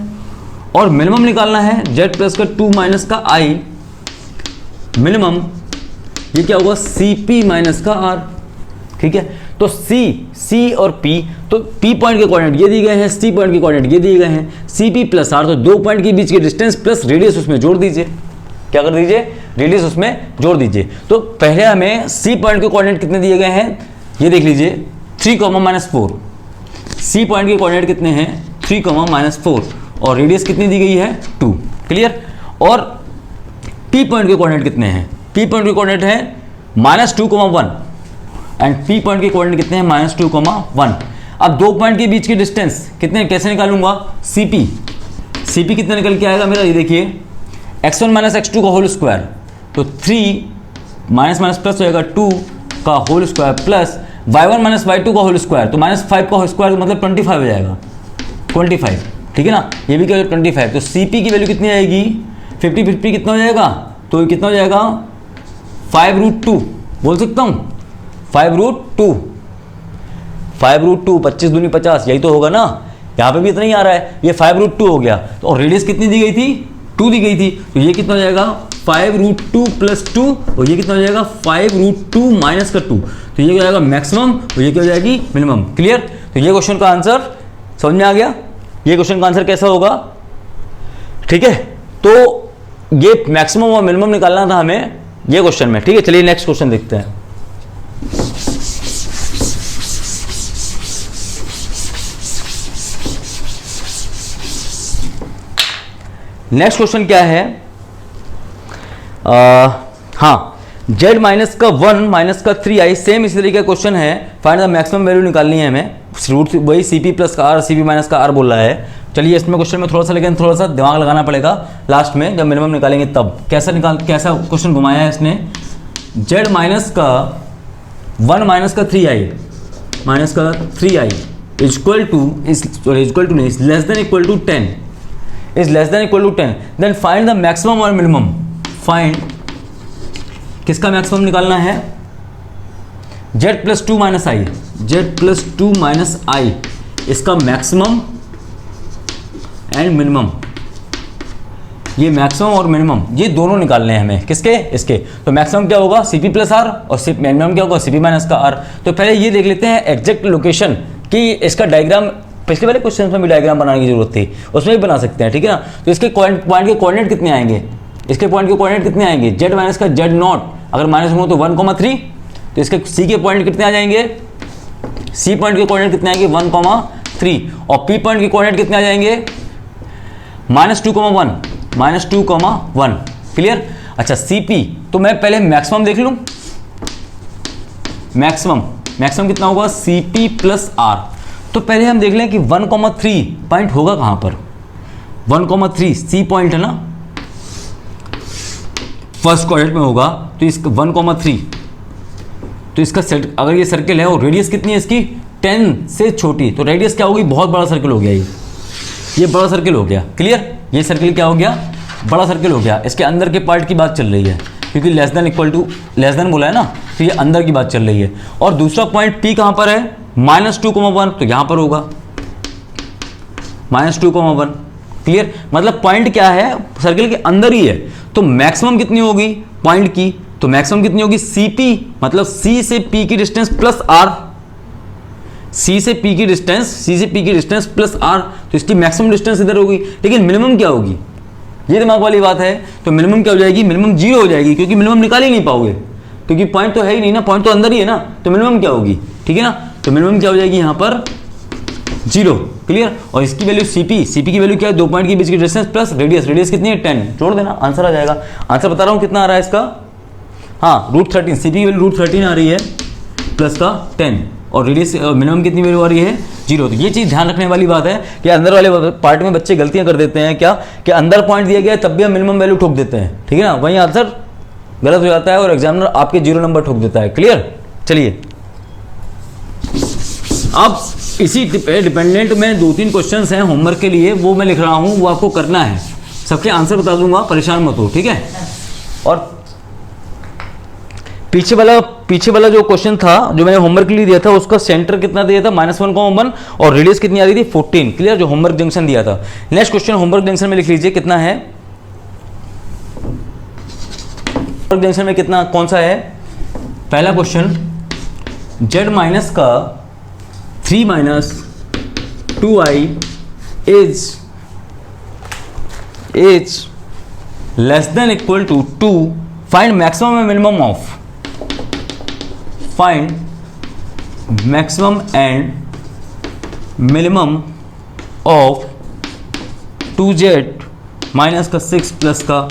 और मिनिमम निकालना है z प्लस का 2 माइनस का i, मिनिमम ये क्या होगा, CP माइनस का R, ठीक है। तो C और P, तो P पॉइंट के कोऑर्डिनेट ये दिए गए हैं, C पॉइंट के कोऑर्डिनेट ये दिए गए हैं, CP प्लस R, तो दो पॉइंट के बीच की डिस्टेंस प्लस रेडियस उसमें जोड़ दीजिए। क्या कर दीजिए, रेडियस उसमें जोड़ दीजिए। तो पहले हमें C पॉइंट के कोऑर्डिनेट कितने दिए गए हैं, ये देख लीजिए 3, -4। C पॉइंट के कोऑर्डिनेट कितने हैं, 3, -4, और रेडियस कितनी दी गई है, 2। क्लियर। और P पॉइंट के कोऑर्डिनेट कितने हैं, P पॉइंट के कोऑर्डिनेट है -2,1 एंड P पॉइंट के कोऑर्डिनेट कितने हैं, -2,1। अब दो पॉइंट के बीच की डिस्टेंस कितने, कैसे निकालूंगा, CP कितना निकल के आएगा मेरा, ये देखिए x1 माइनस x2 का होल स्क्वायर, तो 3 माइनस माइनस प्लस हो जाएगा 2 का whole square plus y1 minus y2 का होल स्क्वायर, तो -5 का होल स्क्वायर मतलब 25 हो जाएगा, 25, ठीक है ना। ये भी क्या है 25। तो CP की वैल्यू कितनी आएगी, 50 कितना हो जाएगा, तो ये कितना हो जाएगा 5√2, बोल सकता हूँ 5√2, 5√2, 25 दूनी 50, यही तो होगा ना। यहाँ पे भी इतना ही आ रहा है, ये 5√2 हो गया। तो और रेडियस कितनी दी गई थी, 2 दी गई थी, तो ये कितना हो जाएगा 5√2 प्लस 2, और ये कितना हो जाएगा 5√2 माइनस का 2, तो ये क्या हो जाएगा मैक्सिमम, और ये क्या हो जाएगी मिनिमम। क्लियर। तो ये क्वेश्चन का आंसर समझ में आ गया। ये क्वेश्चन का आंसर कैसा होगा? ठीक है, तो ये मैक्सिमम और मिनिमम निकालना था हमें ये क्वेश्चन में। ठीक है, चलिए नेक्स्ट क्वेश्चन देखते हैं। नेक्स्ट क्वेश्चन क्या है? हाँ, z माइनस का 1 माइनस का 3i, सेम इसी तरीके का क्वेश्चन है। फाइंड द मैक्सिमम वैल्यू निकालनी है हमें, रूट वही cp प्लस का r, cp माइनस का r बोल रहा है। चलिए इसमें क्वेश्चन में थोड़ा सा, लेकिन थोड़ा सा दिमाग लगाना पड़ेगा लास्ट में जब मिनिमम निकालेंगे तब। कैसा क्वेश्चन घुमाया है इसने? z माइनस का 1 माइनस का 3i माइनस का 3i इज इक्वल टू नहीं, is less than equal to 10, is less than equal to 10, then find the maximum और मिनिमम। फाइंड किसका मैक्सिमम निकालना है? z plus 2 minus i, z plus 2 minus i, इसका maximum and minimum. ये maximum और minimum ये दोनों निकालने हैं हमें। किसके? इसके। तो मैक्सिमम क्या होगा? cp प्लस r, और मिनिमम क्या होगा? cp माइनस का r। तो पहले ये देख लेते हैं एग्जैक्ट लोकेशन कि इसका डायग्राम, पिछले वाले क्वेश्चन में भी डायग्राम बनाने की जरूरत थी, उसमें भी बना सकते हैं। ठीक है ना? तो इसके पॉइंट के कोऑर्डिनेट कितने आएंगे? इसके पॉइंट के कोऑर्डिनेट कितने आएंगे? z माइनस का z नॉट, अगर माइनस हो तो 1,3, तो इसके c के पॉइंट कितने आ जाएंगे? c पॉइंट के कोऑर्डिनेट कितने आएंगे? 1,3, और p पॉइंट के कोऑर्डिनेट कितने आ जाएंगे? -2,1, -2,1। क्लियर? अच्छा, cp, तो मैं पहले मैक्सिमम देख लूं। मैक्सिमम कितना होगा? cp plus r। तो पहले हम देख लें कि 1,3 पॉइंट होगा कहां पर? 1,3 c पॉइंट है ना, फर्स्ट क्वाड्रेंट में होगा। तो इसका 1,3, तो इसका सेट, अगर ये सर्किल है और रेडियस कितनी है इसकी? 10 से छोटी, तो रेडियस क्या होगी? बहुत बड़ा सर्किल हो गया ये बड़ा सर्किल हो गया। क्लियर? ये सर्किल क्या हो गया? बड़ा सर्किल हो गया। इसके अंदर के पार्ट की बात चल रही है, क्योंकि less than equal to, less than बोला है ना, तो ये अंदर की बात चल रही है। और दूसरा पॉइंट P कहां पर है? -2,1, तो यहां पर होगा -2,1। क्लियर? मतलब पॉइंट क्या है? सर्किल के अंदर ही है। तो मैक्सिमम कितनी होगी पॉइंट की? तो मैक्सिमम कितनी होगी? cp, मतलब c से p की डिस्टेंस प्लस r, c से p की डिस्टेंस प्लस r, तो इसकी मैक्सिमम डिस्टेंस इधर होगी। लेकिन मिनिमम क्या होगी? ये दिमाग वाली बात है। तो मिनिमम क्या हो जाएगी? मिनिमम 0 हो जाएगी, क्योंकि मिनिमम निकाल ही नहीं पाओगे, क्योंकि पॉइंट तो है ही नहीं ना, पॉइंट तो अंदर ही है ना। तो मिनिमम क्या होगी? ठीक है ना? तो मिनिमम क्या हो जाएगी यहाँ पर? 0। क्लियर? और इसकी वैल्यू cp की वैल्यू क्या है? 2 पॉइंट के बीच की डिस्टेंस प्लस रेडियस कितनी है? 10। जोड़ देना, आंसर आ जाएगा। आंसर बता रहा हूँ कितना आ रहा है इसका। हाँ, √13, cp की वैल्यू √13 आ रही है, प्लस का 10, और रेडियस मिनिमम कितनी वैल्यू आ रही है? 0। तो ये चीज़ ध्यान रखने वाली बात है कि अंदर वाले पार्ट में बच्चे गलतियां कर देते हैं। क्या कि अंदर पॉइंट दिया गया है तब भी हम मिनिमम वैल्यू ठोक देते हैं। ठीक है ना? वहीं आंसर गलत हो जाता है और एग्जामिनर आपके 0 नंबर ठोक देता है। क्लियर? चलिए, अब इसी पे डिपेंडेंट में 2-3 क्वेश्चंस हैं होमवर्क के लिए, वो मैं लिख रहा हूँ, वो आपको करना है। सबके आंसर बता दूंगा, परेशान मत हो। ठीक है? और पीछे वाला जो क्वेश्चन था जो मैंने होमवर्क के लिए दिया था, उसका सेंटर कितना दिया था? -1,1, और रेडियस कितनी आ रही थी? 14। क्लियर? जो होमवर्क जंक्शन दिया था। नेक्स्ट क्वेश्चन होमवर्क जंक्शन में लिख लीजिए कितना है। होमवर्क जंक्शन में कितना, कौन सा है? पहला क्वेश्चन, z माइनस का 3 minus 2i is less than equal to 2, find maximum and minimum of, find maximum and minimum of 2z minus का 6 प्लस का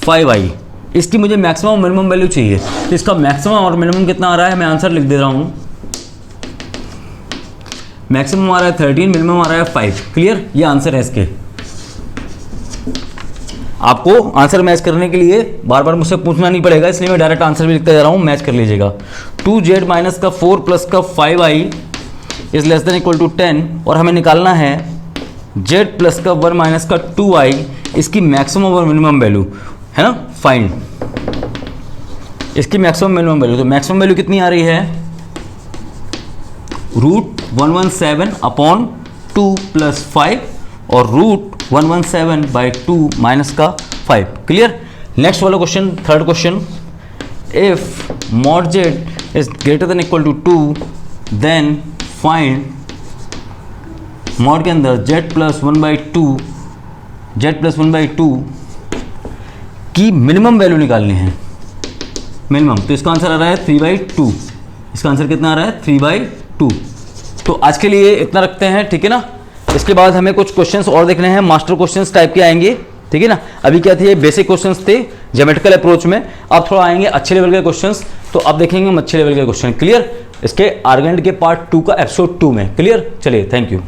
5i। इसकी मुझे मैक्सिमम मिनिमम वैल्यू चाहिए। तो इसका मैक्सिमम और मिनिमम कितना आ रहा है? मैं आंसर लिख दे रहा हूं। मैक्सिमम आ रहा है 13, मिनिमम आ रहा है 5। क्लियर? ये आंसर है इसके। आपको आंसर मैच करने के लिए बार बार मुझसे पूछना नहीं पड़ेगा, इसलिए मैं डायरेक्ट आंसर भी लिखता जा रहा हूँ, मैच कर लीजिएगा। 2z माइनस का 4 प्लस का 5i is less than equal to 10, और हमें निकालना है z प्लस का 1 माइनस का 2i, इसकी मैक्सिमम और मिनिमम वैल्यू है ना, फाइंड इसकी मैक्सिमम मिनिमम वैल्यू। तो मैक्सिमम वैल्यू कितनी आ रही है? √117/2 प्लस 5 और √117/2 माइनस का 5। क्लियर? नेक्स्ट वाला question, third question, if mod z is greater than equal to 2 then find mod के अंदर z प्लस 1/2 की मिनिमम वैल्यू निकालनी है, मिनिमम। तो इसका आंसर आ रहा है 3/2। इसका आंसर कितना आ रहा है 3/2। तो आज के लिए इतना रखते हैं, ठीक है ना। इसके बाद हमें कुछ क्वेश्चंस और देखने हैं, मास्टर क्वेश्चंस टाइप के आएंगे, ठीक है ना। अभी क्या थे, बेसिक क्वेश्चंस थे ज्योमेट्रिकल अप्रोच में। अब थोड़ा आएंगे अच्छे लेवल के क्वेश्चंस, तो अब देखेंगे हम अच्छे लेवल के क्वेश्चन। क्लियर। इसके आर्गेंट के पार्ट 2 का एपिसोड 2 में। क्लियर। चलिए, थैंक यू।